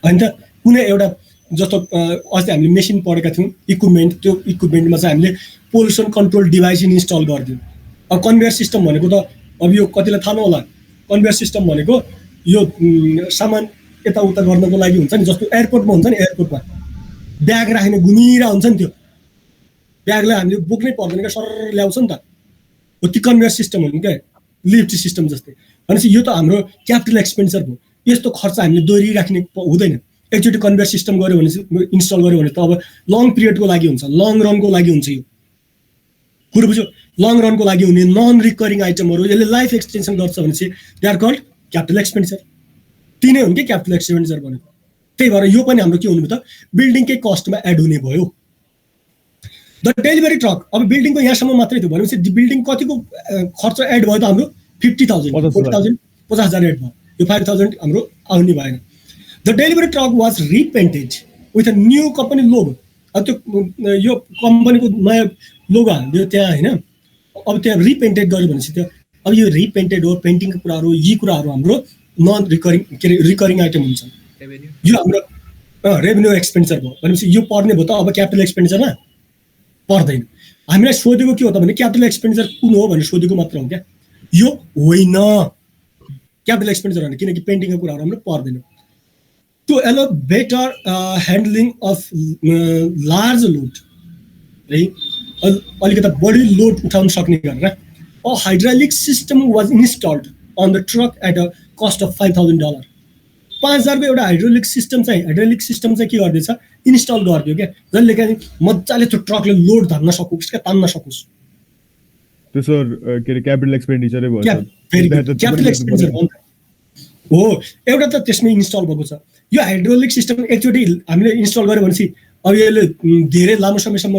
हैन त। कुनै एउटा जस्तो अस्ति हामीले मेसिन पढेका थियौँ इक्विपमेन्ट, त्यो इक्विपमेन्टमा चाहिँ हामीले पोल्युसन कन्ट्रोल डिभाइस इन्स्टल गरिदियौँ। अब कन्भेयर सिस्टम भनेको त अब यो कतिलाई थाहा नहोला, कन्भेयर सिस्टम भनेको यो सामान यताउता गर्नको लागि हुन्छ नि, जस्तो एयरपोर्टमा हुन्छ नि, एयरपोर्टमा ब्याग राख्ने घुमिरा हुन्छ नि, त्यो ब्यागलाई हामीले बोक्नै पर्दैन क्या, सर ल्याउँछ नि त, हो त्यो कन्भेयर सिस्टम हुनु क्या, लिफ्ट सिस्टम जस्तै। भनेपछि यो त हाम्रो क्यापिटल एक्सपेन्डिचर भयो, यस्तो खर्च हामीले दोहोरिराख्ने हुँदैन। एकचोटि कन्भेयर सिस्टम गऱ्यो भने इन्स्टल गऱ्यो भने त अब लङ पिरियडको लागि हुन्छ, लङ रनको लागि हुन्छ, यो कुरो बुझ्यो? लङ रनको लागि हुने नन रिकरिङ आइटमहरू यसले लाइफ एक्सटेन्सन गर्छ भने चाहिँ they are called capital expenditure. तिनै हुन् कि क्यापिटल एक्सपेन्डिचर भनेको। त्यही भएर यो पनि हाम्रो के हुनु भयो त, बिल्डिङकै कस्टमा एड हुने भयो। द डेलिभरी ट्रक, अब बिल्डिङको यहाँसम्म मात्रै थियो भनेपछि बिल्डिङ कतिको खर्च एड भयो त हाम्रो 50,000, 40,000, 50,000 एड भयो, यो 5,000 हाम्रो आउने भएन। The delivery truck was repented with a new company logo, अब त्यो यो कम्पनीको नयाँ लोगो हालिदियो त्यहाँ होइन। अब त्यहाँ रिपेन्टेड गर्यो भनेपछि त्यो अब यो रिपेन्टेड हो, पेन्टिङको कुराहरू, यी कुराहरू हाम्रो नन रिकरिङ के अरे रिकरिङ आइटम हुन्छ। यो हाम्रो रेभेन्यू एक्सपेन्डिचर भयो भनेपछि यो पर्ने भयो त अब क्यापिटल एक्सपेन्डिचरमा पर्दैन। हामीलाई सोधेको के हो त भने क्यापिटल एक्सपेन्डिचर कुन हो भनेर सोधेको मात्र हो क्या, यो होइन क्यापिटल एक्सपेन्डिचर होइन, किनकि पेन्टिङको कुराहरू हाम्रो पर्दैन। To allow better handling of large load है, अलिकति बढी लोड उठाउन सक्ने गरेर a hydraulic system was installed on the truck at a cost of $5,000, 5,000 को एउटा हाइड्रोलिक सिस्टम चाहिँ के गर्दैछ, इन्स्टल गरिदियो क्या, जसले चाहिँ मजाले त्यो ट्रकले लोड धान्न सकोस् क्या, तान्न सकोस्। त्यो सर के अरे क्यापिटल एक्सपेन्डिचरै भयो, क्यापिटल एक्सपेन्डिचर हो। एउटा त त्यसमै इन्स्टल भएको छ। यो हाइड्रोलिक सिस्टम एकचोटि हामीले इन्स्टल गर्यो भनेपछि अब यसले धेरै लामो समयसम्म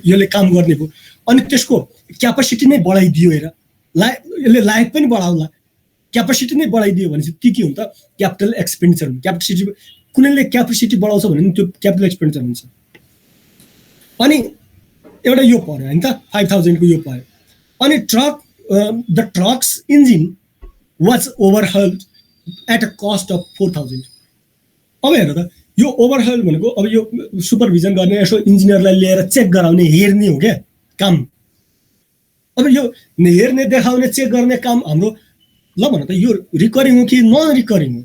यसले काम गर्ने भयो अनि त्यसको क्यापासिटी नै बढाइदियो हेर यसले लाइफ पनि बढाउला क्यापासिटी नै बढाइदियो भनेपछि के हुन्छ क्यापिटल एक्सपेन्डिचर क्यापासिटी कुनैले क्यापासिटी बढाउँछ भने त्यो क्यापिटल एक्सपेन्डिचर हुन्छ अनि एउटा यो पर्यो हैन त 5000 को यो पर्यो अनि the truck's engine was overhauled at a cost of 4000 अब हेर त यो ओभरहल भनेको अब यो सुपरभिजन गर्ने यसो इन्जिनियरलाई लिएर चेक गराउने हेर्ने हो क्या काम अब यो हेर्ने देखाउने चेक गर्ने काम हाम्रो ल भन त यो रिकरिङ हो कि नन रिकरिङ हो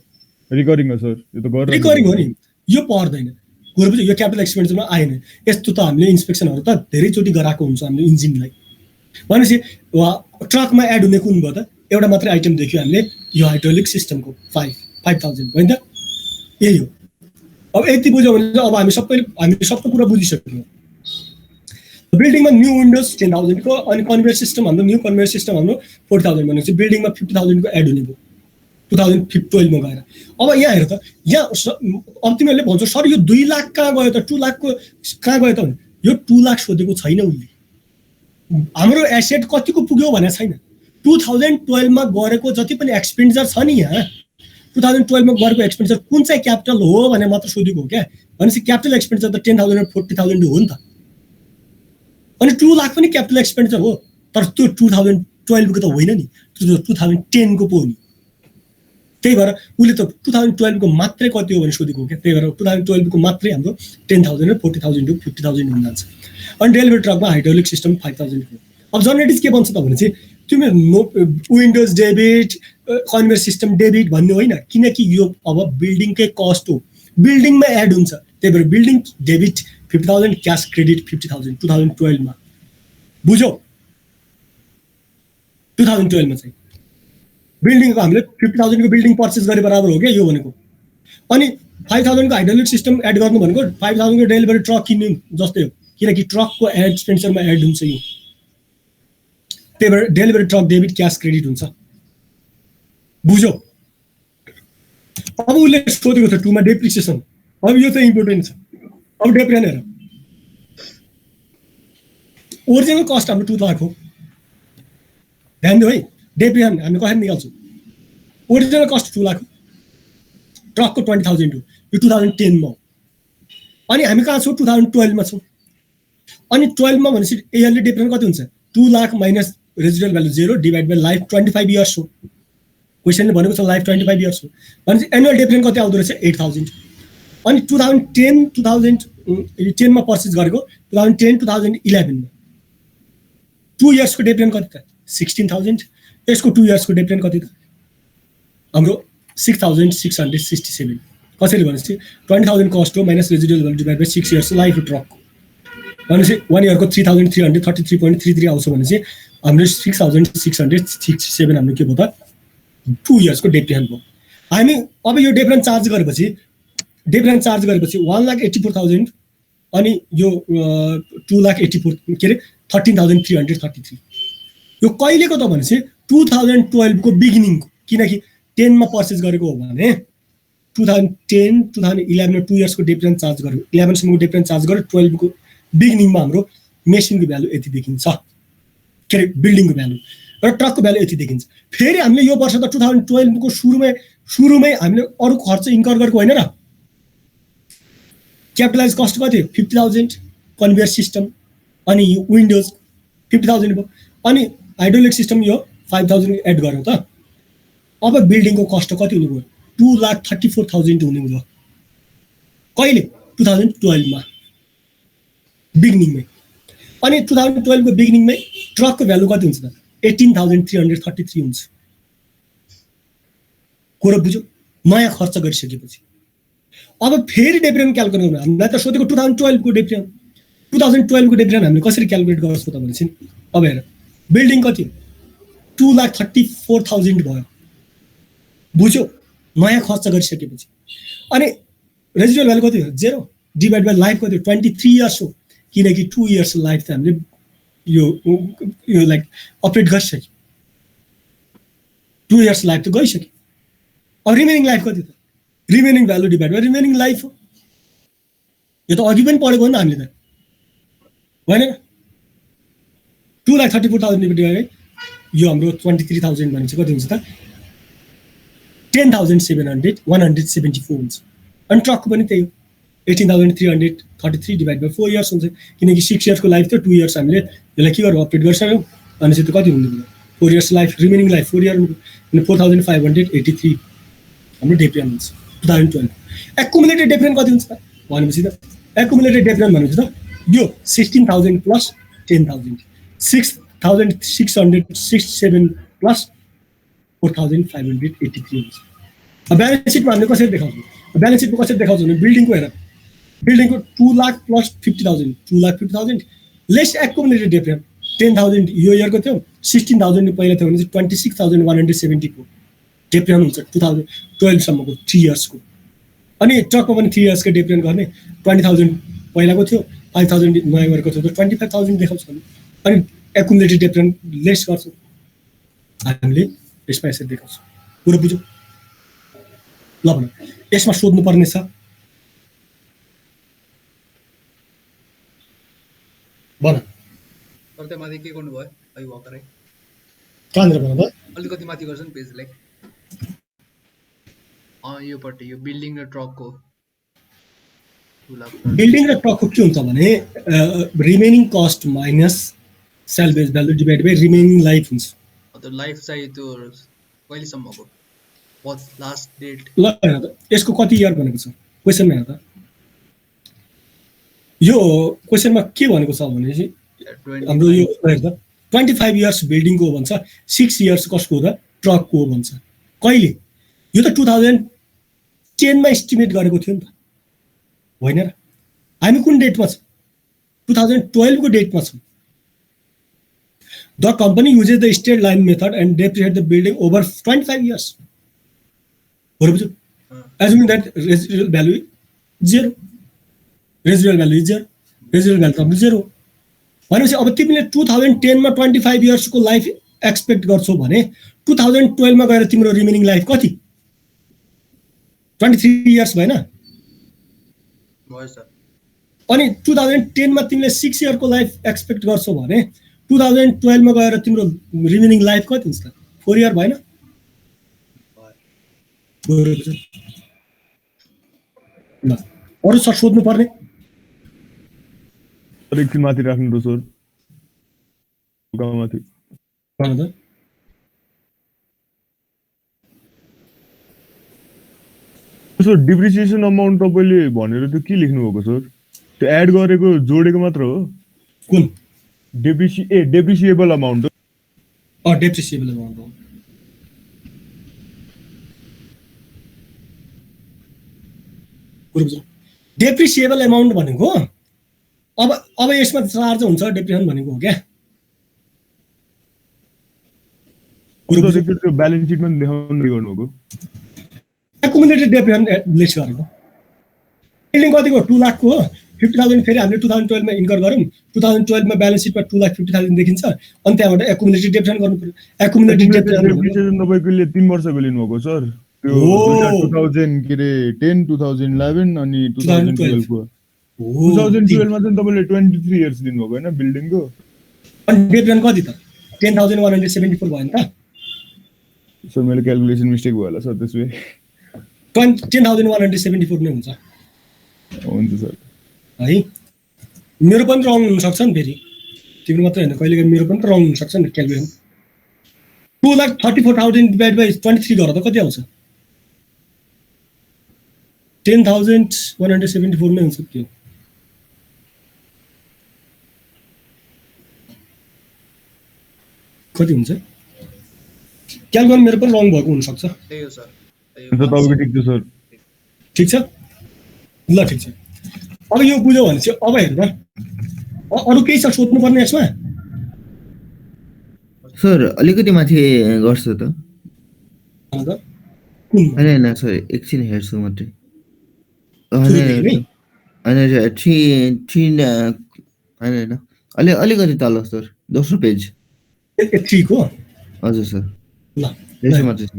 रिकरिङ हो सर यो त गरेर रिकरिङ हो नि यो पर्दैन कुरो यो क्यापिटल एक्सपेन्डिचरमा आएन यस्तो त हामीले इन्स्पेक्सनहरु त धेरैचोटि गराएको हुन्छ हामीले इन्जिनलाई भनेपछि ट्रकमा एड हुने कुन भयो त एउटा मात्रै आइटम देख्यो हामीले यो हाइड्रोलिक सिस्टमको 5000 हैन त यही हो अब यति बुझ्यो भने अब हामी सबै कुरा बुझिसक्यौं बिल्डिङमा न्यू विन्डोज 10000 को अनि कन्भेयर सिस्टम हाम्रो न्यू कन्भेयर सिस्टम हाम्रो 40000 भनेपछि बिल्डिङमा 50000 को एड हुने भयो 2012 मा गएर अब यहाँ हेर त यहाँ अब तिमीहरूले भन्छौ सर यो 2 लाख कहाँ गयो त 2 लाख को कहाँ गयो त यो 2 लाख सोधेको छैन उले हाम्रो एसेट कतिको पुग्यो भने छैन 2012 मा गरेको जति पनि एक्सपेन्डिचर छ नि यहाँ 2012 मा गरेको एक्सपेन्डिचर कुन चाहिँ क्यापिटल हो भने मात्र सोधेको हो क्या भनेपछि क्यापिटल एक्सपेन्डिचर त 10000 र 40000 हो नि त अनि 2 लाख पनि क्यापिटल एक्सपेन्डिचर हो तर त्यो 2012 को त होइन नि त्यो 2010 को पो हो नि त्यही भएर उले त 2012 को मात्रै कति हो भने सोधेको हो क्या त्यही भएर 2012 को मात्रै हाम्रो 10000 र 40000 टु 50000 हुन जान्छ अनि डेलिभरी ट्रकमा हाइड्रोलिक सिस्टम 5000 को अब जनरेटिभ के भन्छ त भने चाहिँ तिमी विन्डोज डेबिट कन्भेयर सिस्टम डेबिट भन्ने होइन किनकि यो अब बिल्डिङकै कस्ट हो बिल्डिङमा एड हुन्छ त्यही भएर बिल्डिङ डेबिट 50000 क्याश क्रेडिट 50000 2012 मा बुझ्यौ 2012 मा चाहिँ बिल्डिङको हामीले 50000 को बिल्डिङ पर्चेस गरे बराबर हो क्या यो भनेको अनि 5000 को हाइड्रोलिक सिस्टम एड गर्नु भनेको 5000 को डेलिभरी ट्रक किन्नु जस्तै हो किनकि ट्रकको एड एक्सपेन्डिचरमा एड हुन्छ यो त्यही भएर delivery truck debit cash credit हुन्छ बुझ्यौ अब उसले सोधेको छ 2 मा डेप्रिसिएसन अब यो चाहिँ इम्पोर्टेन्ट छ अब डेप्रिसिएसन हेर ओरिजिनल कस्ट हाम्रो 2 लाख हो ध्यान दिऊ है डेप्रिसिएसन हामी कसरी निकाल्छौँ ओरिजिनल कस्ट 2 लाख ट्रकको 20000 हो यो 2010 मा अनि हामी कहाँ छौँ 2012 मा छौँ अनि 12 मा भनेपछि इयरली डिफरेन्स कति हुन्छ 2 lakh minus residual value 0 divide by life 25 years हो क्वेसनले भनेको छ लाइफ 25 इयर्स हो भनेपछि एनुअल डिफरेन्स कति आउँदो रहेछ 8000 अनि 2010 मा पर्चेस गरेको 2010 2011 मा 2 इयर्सको डिफरेन्स कति त 16000 यसको 2 इयर्सको डिफरेन्स कति त हाम्रो 6667 कसरी भनेपछि 20000 कस्ट हो minus residual value divide by 6 years life ट्रकको भनेपछि 1 इयरको 3333.33 आउँछ भनेपछि हाम्रो 6667 हाम्रो के भयो त 2 इयर्सको डिफरेन्स भयो हामी अब यो डिफरेन्स चार्ज गरेपछि 1,84,000 अनि यो 2,84,000 के अरे 13,333 यो कहिलेको त भनेपछि 2012 को बिगिनिङको किनकि 10 मा पर्चेस गरेको हो भने 2010 2011 मा 2 इयर्सको डिफरेन्स चार्ज गर्यो 11 सम्मको डिफरेन्स चार्ज गर्यो 12 को बिगिनिङमा हाम्रो मेसिनको भ्यालु यति देखिन्छ के अरे बिल्डिङको भ्यालु र ट्रकको भ्यालु यति देखिन्छ फेरि हामीले यो वर्ष त 2012 को सुरुमै हामीले अरु खर्च इन्कर गरेको हैन र क्यापिटलाइज कस्ट कति 50000 कन्भेयर सिस्टम अनि यो विन्डोज 50000 भयो अनि हाइड्रोलिक सिस्टम यो 5000 एड गर्यो त अब बिल्डिङको कस्ट कति हुने भयो 2,34,000 हुने भयो कहिले 2012 मा बिगिनिङमै अनि 2012 को बिगिनिङमै ट्रकको भ्यालु कति हुन्छ त 18,333 हुन्छ कुरा बुझ्यो नयाँ खर्च गरिसकेपछि अब फेरि डिफरेन्स क्याल्कुलेट गर्नु हामीलाई त सोधेको 2012 को डिफरेन्स 2012 को डिफरेन्स हामीले कसरी क्याल्कुलेट गर्छौँ त भनेपछि अब हेर बिल्डिङ कति 2,34,000 भयो बुझ्यो नयाँ खर्च गरिसकेपछि अनि रेजिडुअल भ्यालु कति हो 0 डिभाइड बाइ लाइफ कति 23 इयर्स हो किनकि 2 इयर्स लाइफ त हामीले यो लाइक अपडेट गरिसक्यो 2 इयर्स लाइफ त गइसक्यो अब रिमेनिङ लाइफ कति त remaining value divide by remaining life हो यो त अघि पनि पढेको हो नि त हामीले त होइन 2,34,000 डिभाइडेड बाइ यो हाम्रो 23,000 भनेपछि कति हुन्छ त 10,700 174 हुन्छ अनि ट्रकको पनि त्यही हो 18,333 डिभाइड बाइ 4 इयर्स हुन्छ किनकि 6 इयर्सको लाइफ थियो 2 इयर्स हामीले यसलाई के गरेर अपडेट गरिसक्यौँ अनि चाहिँ कति हुनु 4 years life remaining life 4 year अनि 4,583 हाम्रो डेप्रियन हुन्छ 2012 एक्युमुलेटेड डेप्रियन कति हुन्छ त भनेपछि त एक्युमुलेटेड डेप्रियन भनेपछि त यो 16,000 प्लस 10,000 6,667 प्लस 4,583 हुन्छ ब्यालेन्स सिटमा हामीले कसरी देखाउँछौँ ब्यालेन्स सिटमा कसरी देखाउँछ भने बिल्डिङको हेर बिल्डिङको 2 लाख प्लस 50,000 2,50,000 लेस एक्युमुलेटेड डेप्रियन 10,000 यो इयरको थियो 16,000 पहिला थियो भने चाहिँ 26,170 को डेप्रियन हुन्छ 2012 सम्मको 3 इयर्सको अनि ट्रकमा पनि 3 इयर्सको डेप्रियन गर्ने 20,000 पहिलाको थियो 5,000 नयाँ गरेको थियो 25,000 देखाउँछ अनि एक्युमुलेटेड डेप्रियन लेस गर्छौँ हामीले यसमा यसरी देखाउँछौँ कुरो बुझ्यौ ल भन यसमा सोध्नु पर्ने छ भन तर त्यो माथि के गर्नु भयो अहिले भर्खरै कहाँनिर भन त अलिकति माथि गर्छ नि पेजलाई योपट्टि यो बिल्डिङ र ट्रकको 2 लाख बिल्डिङ र ट्रकको के हुन्छ भने remaining cost minus salvage value divide by remaining life हुन्छ त्यो लाइफ चाहिँ त्यो कहिलेसम्मको लास्ट डेट ल हेर त यसको कति इयर भनेको छ क्वेसनमा हेर त यो क्वेसनमा के भनेको छ भनेपछि हाम्रो यो हेर त 25 इयर्स बिल्डिङको भन्छ 6 इयर्स कसको हो त ट्रकको हो भन्छ कहिले यो त 2010 मा एस्टिमेट गरेको थियो नि त होइन र हामी कुन डेटमा छौँ 2012 को डेटमा छौँ the company uses the straight line method and depreciate the building over 25 years assuming that residual value is 0 residual value is 0 residual value त 0 भनेपछि अब तिमीले 2010 मा 25 इयर्सको लाइफ एक्सपेक्ट गर्छौ भने 2012 मा गएर तिम्रो रिमेनिङ लाइफ कति 23 इयर्स भएन भयो सर अनि 2010 मा तिमीले 6 इयरको लाइफ एक्सपेक्ट गर्छौ भने 2012 मा गएर तिम्रो रिमेनिङ लाइफ कति हुन्छ त 4 इयर भएन ल अरु सर सोध्नु पर्ने एकछिन माथि राख्नु त सर माथि सर डिप्रिसिएसन अमाउन्ट तपाईले भनेर त्यो के लेख्नु भएको सर त्यो एड गरेको जोडेको मात्र हो कुन डेप्रिसिएबल अमाउन्ट डेप्रिसिएबल अमाउन्ट हो डेप्रिसिएबल अमाउन्ट भनेको अब यसमा चार्ज हुन्छ डेप्रिसिएसन भनेको हो क्या त्यो ब्यालेन्स सिटमा देखाउनु गर्नुभएको एक्युमुलेटेड डेप्रिसिएसन लेस गरेको बिल्डिङ कतिको 2 लाख को हो 50,000 फेरि हामीले 2012 मा इन्कर गरौँ 2012 मा ब्यालेन्स सिटमा 2,50,000 देखिन्छ अनि त्यहाँबाट एक्युमुलेटेड डेप्रिसिएसन गर्नु पर्यो एक्युमुलेटेड डेप्रिसिएसन तपाईकोले 3 वर्षको लिनुभएको सर त्यो 2000 के रे 10 2011 अनि 2012 को 2012 मा चाहिँ तपाईले 23 इयर्स दिनुभएको हैन बिल्डिङको अनि डेप्रिसिएसन कति त 10,174 भयो नि त सर मैले क्याल्कुलेसन मिस्टेक भयो होला सर त्यसले 10,174 नै हुन्छ सर है मेरो पनि रङ हुन सक्छ नि फेरि तिम्रो मात्र हैन कहिले मेरो पनि रङ हुन सक्छ नि क्याल्कुलेसन 2,34,000 डिभाइड बाइ 23 गरेर त कति आउँछ 10,174 नै हुन्छ त्यो कति हुन्छ क्याल्कुलेसन मेरो पनि रङ भएको हुन सक्छ त्यही हो सर तपाईको ठिक छ सर ठीक छ ल ठीक छ अब यो बुझ्यो भने चाहिँ अब हेर्नु अरु केही छ सोध्नु पर्ने यसमा सर अलिकति माथि गर्छु त हैन सर एकछिन हेर्छु मात्रै हैन अलिकति तल सर दोस्रो पेज 3 को हजुर सर ल यसो मात्रै छ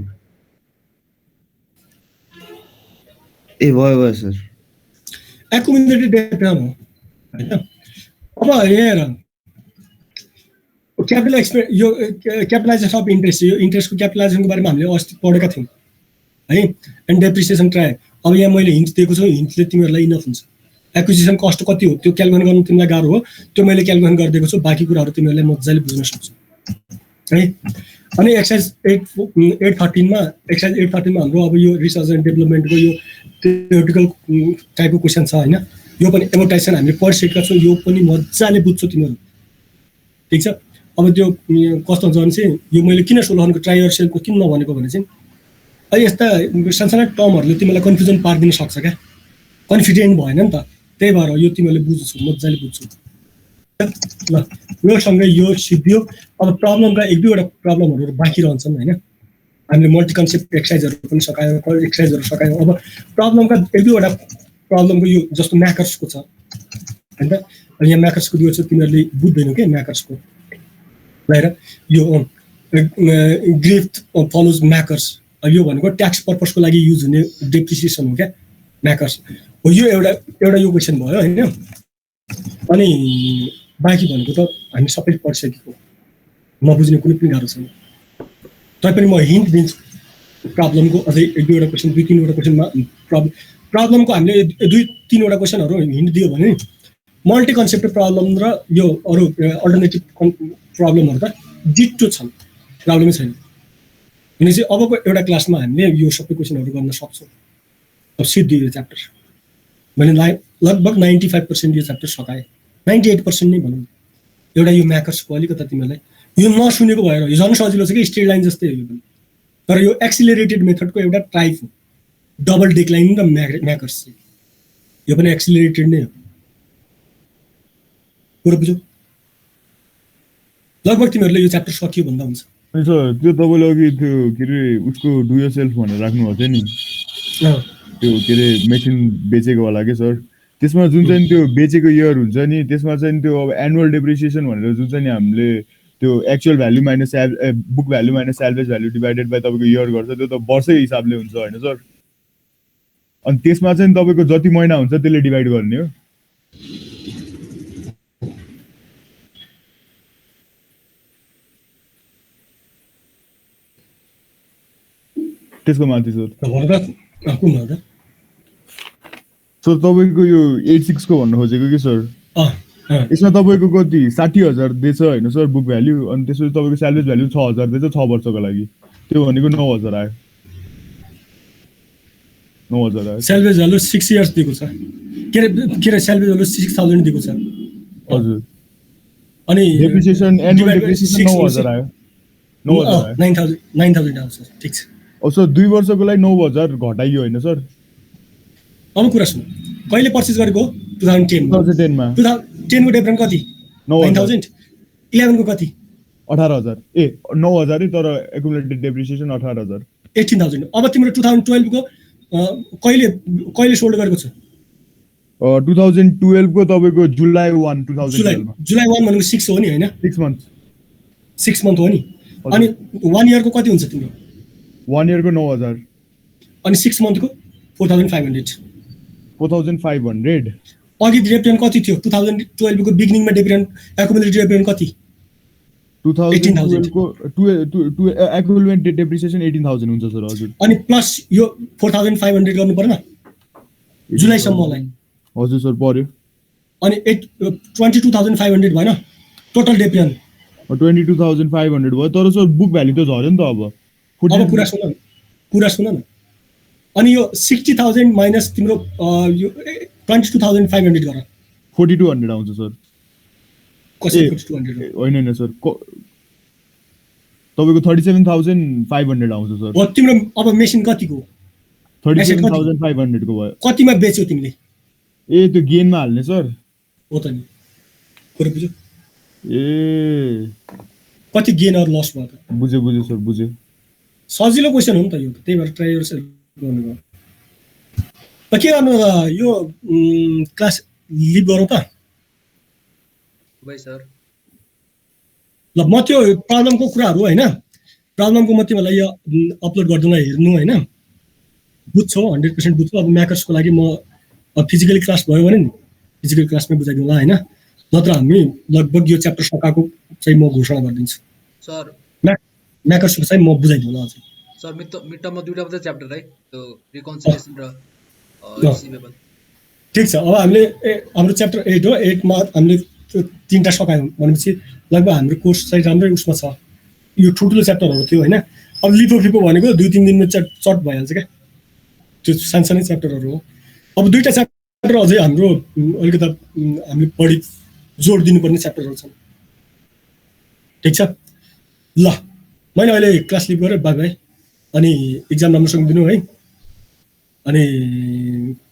ए भयो सर एक्युमुलेटेड डेप्थ हो हैन। अब हेर यो क्यापिटलाइजेसन अफ इन्ट्रेस्ट, यो इन्ट्रेस्टको क्यापिटलाइजेसनको बारेमा हामीले अस्ति पढेका थियौँ है। एन्ड डेप्रिसिएसन ट्रायल, अब यहाँ मैले हिन्ट दिएको छु, हिन्टले तिमीहरूलाई इनफ हुन्छ। एक्विजिसन कस्ट कति हो त्यो क्यालकुलेट गर्नु तिमीलाई गाह्रो हो, त्यो मैले क्यालकुलेट गरिदिएको छु, बाँकी कुराहरू तिमीहरूले मजाले बुझ्न सक्छौ है। अनि एक्सर्साइज 813 मा हाम्रो अब यो रिसर्च एन्ड डेभलपमेन्टको यो थ्योरिटिकल टाइपको क्वेसन छ हैन। यो पनि एमोटाइजेसन हामीले पढिसकेका छौँ, यो पनि मजाले बुझ्छौ तिमीहरू, ठिक छ। अब त्यो कस्तो हुन्छ भने चाहिँ यो मैले किन सोलहनको ट्रायर सेलको किन नभनेको भने चाहिँ अहिले यस्ता सानसाना टर्महरूले तिमीलाई कन्फ्युजन पारिदिन सक्छ क्या, कन्फिडेन्ट भएन नि त, त्यही भएर यो तिमीहरूले बुझ्छौ, मजाले बुझ्छौ ल। योसँगै यो सिद्धियो। अब प्रब्लमका एक दुईवटा प्रब्लमहरू बाँकी रहन्छन् होइन। हामीले मल्टी कन्सेप्ट एक्सर्साइजहरू पनि सकायौँ, एक्सर्साइजहरू सकायौँ। अब प्रब्लमका एक दुईवटा प्रब्लमको यो जस्तो म्याकर्सको छ होइन त, यहाँ म्याकर्सको दिएको छ, तिमीहरूले बुझ्दैनौ क्या म्याकर्सको बाहिर। यो ग्रिफ्ट फलोज म्याकर्स, यो भनेको ट्याक्स पर्पसको लागि युज हुने डेप्रिसिएसन हो क्या म्याकर्स हो। यो एउटा यो क्वेसन भयो होइन। अनि बाँकी भनेको त हामी सबै पढिसकेको, नबुझ्ने कुनै पनि गाह्रो छैन। तैपनि म हिन्ट दिन्छु प्रब्लमको, अझै एक दुईवटा क्वेसन, दुई तिनवटा क्वेसनमा प्रब्लमको हामीले दुई तिनवटा क्वेसनहरू हिन्ट दियो भने मल्टी कन्सेप्ट प्रब्लम र यो अरू अल्टरनेटिभ प्रब्लमहरू त डिटो छन्, प्रब्लमै छैन। भनेपछि अबको एउटा क्लासमा हामीले यो सबै क्वेसनहरू गर्न सक्छौँ। अब सिद्धि यो च्याप्टर मैले लगभग 95% यो च्याप्टर सकाएँ, 98% नै भनौँ। एउटा यो म्याकर्सको अलिकता तिमीहरूलाई यो नसुनेको भएर यो झन् सजिलो छ कि स्ट्रेट लाइन जस्तै हो यो पनि, तर यो एक्सिलरेटेड मेथडको एउटा टाइप हो, डबल डिक्लाइन र म्याकर्स चाहिँ यो पनि एक्सिलरेटेड नै हो। कुरो बुझ्यौ? लगभग तिमीहरूले यो च्याप्टर सकियो भन्दा हुन्छ। अनि सर त्यो तपाईँले अघि त्यो के अरे उसको डु यर सेल्फ भनेर राख्नुभएको थियो नि, त्यो के अरे मेसिन बेचेको होला के सर, त्यसमा जुन चाहिँ त्यो बेचेको इयर हुन्छ नि, त्यसमा चाहिँ त्यो अब एनुअल डेप्रिसिएसन भनेर जुन चाहिँ नि हामीले त्यो actual value minus book value minus salvage value divided by तपाईँको इयर गर्छ, त्यो त वर्षै हिसाबले हुन्छ होइन सर। अनि त्यसमा चाहिँ तपाईँको जति महिना हुन्छ त्यसले डिभाइड गर्ने हो। त्यसको माथि सर सर तपाईँको यो 86 को भन्नु खोजेको कि सर, यसमा तपाईँको कति 60,000 दिएछ होइन सर बुक भ्याल्यु, अनि त्यसपछि तपाईँको स्यालरेज भ्याल्यु 6,000 दिएछ 6 वर्षको लागि, त्यो भनेको 9,000 आयो। 9,000 आयो। स्यालरेज भ्यालु 6 इयर्स दिएको छ, के अरे स्यालरेज भ्यालु 6,000 दिएको छ हजुर। अनि डेप्रिसिएसन एनुअल डेप्रिसिएसन 9,000 आयो। 9,000 आउँछ, ठिक छ। अब सर 2 वर्षको लागि 9,000 घटाइयो होइन सर। अब कुरा सुन, कहिले पर्चेज गरेको? 2010 मा। 2010 को डेप्रेन कति? 9,000। 11 को कति? 18,000। ए 9,000 है, तर एक्युमुलेटेड डेप्रिसिएसन 18,000। 18,000। अब तिम्रो 2012 को कहिले सोल्ड गरेको छ? 2012 को तपाईँको जुलाई 1 2012 मा। जुलाई 1 भनेको 6 हो नि हैन? 6 मन्थ। 6 मन्थ हो नि। अनि 1 इयर को कति हुन्छ तिम्रो? 1 इयर को 9,000। अनि 6 मन्थ को 4,500। 4,500। अघि डेप्रेन कति थियो? 2012 को बिगिनिङमा डेप्रेन एक्युमुलेटेड डेप्रेन कति? 2012 को एक्युमुलेटेड डेप्रिसिएसन 18,000 हुन्छ सर हजुर। अनि प्लस यो 4,500 गर्नु पर्दैन जुलाई सम्मलाई? हजुर सर पर्यो। अनि 22,500 भएन टोटल डेप्रेन? 22,500 भयो, तर सर बुक भ्याल्यु त झर्यो नि त अब। अब कुरा सुन न। अनि यो 60,000 माइनस तिम्रो यो 22,500 गर। 4,200 आउँछ सर। कसरी 4,200? होइन सर, तपाईको 37,500 आउँछ सर। हो तिम्रो अब मेसिन कतिको? 37,500 को भयो। कतिमा बेच्यौ तिमीले? ए त्यो गेनमा हाल्ने सर। हो त नि, कुरा बुझ्यौ? ए कति गेन अर लस भयो त? बुझ्यो सर बुझ्यो। सजिलो क्वेसन हो नि त यो, त्यही भएर ट्राई गर्नु भयो। त के गर्नु यो क्लास लिभ गरौँ त? भाइ सर ल म त्यो प्रब्लमको कुराहरू होइन, प्रब्लमको म तिमीलाई यो अपलोड गर्दैला हेर्नु होइन, बुझ्छौ 100% बुझ्छु। अब म्याकर्सको लागि म अब फिजिकली क्लास भयो भने नि फिजिकल क्लासमै बुझाइदिउँला होइन, नत्र हामी लगभग यो च्याप्टर सकाएको चाहिँ म घोषणा गरिदिन्छु। सर म्याकर्सको चाहिँ म बुझाइदिउँला अझै। सर मिड टर्ममा दुईटा मात्रै च्याप्टर है, त्यो रिकन्सिलिएसन र रिसिभेबल। ठिक छ, अब हामीले हाम्रो च्याप्टर 8 हो, 8 मा हामीले त्यो 3टा सकायौँ भनेपछि लगभग हाम्रो कोर्स चाहिँ राम्रै उसमा छ। यो ठुल्ठुलो च्याप्टरहरू थियो होइन, अब लिपो भनेको 2-3 दिनमा चट भइहाल्छ क्या, त्यो सानसानै च्याप्टरहरू हो। अब 2टा च्याप्टर अझै हाम्रो अलिकति हामीले बढी जोड दिनुपर्ने च्याप्टरहरू छन्। ठिक छ ल, मैले अहिले क्लास लिभ गरेँ, बाई बाई। अनि इक्जाम राम्रोसँग दिनु है, अनि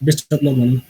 बेस्ट अफ लक भनौँ।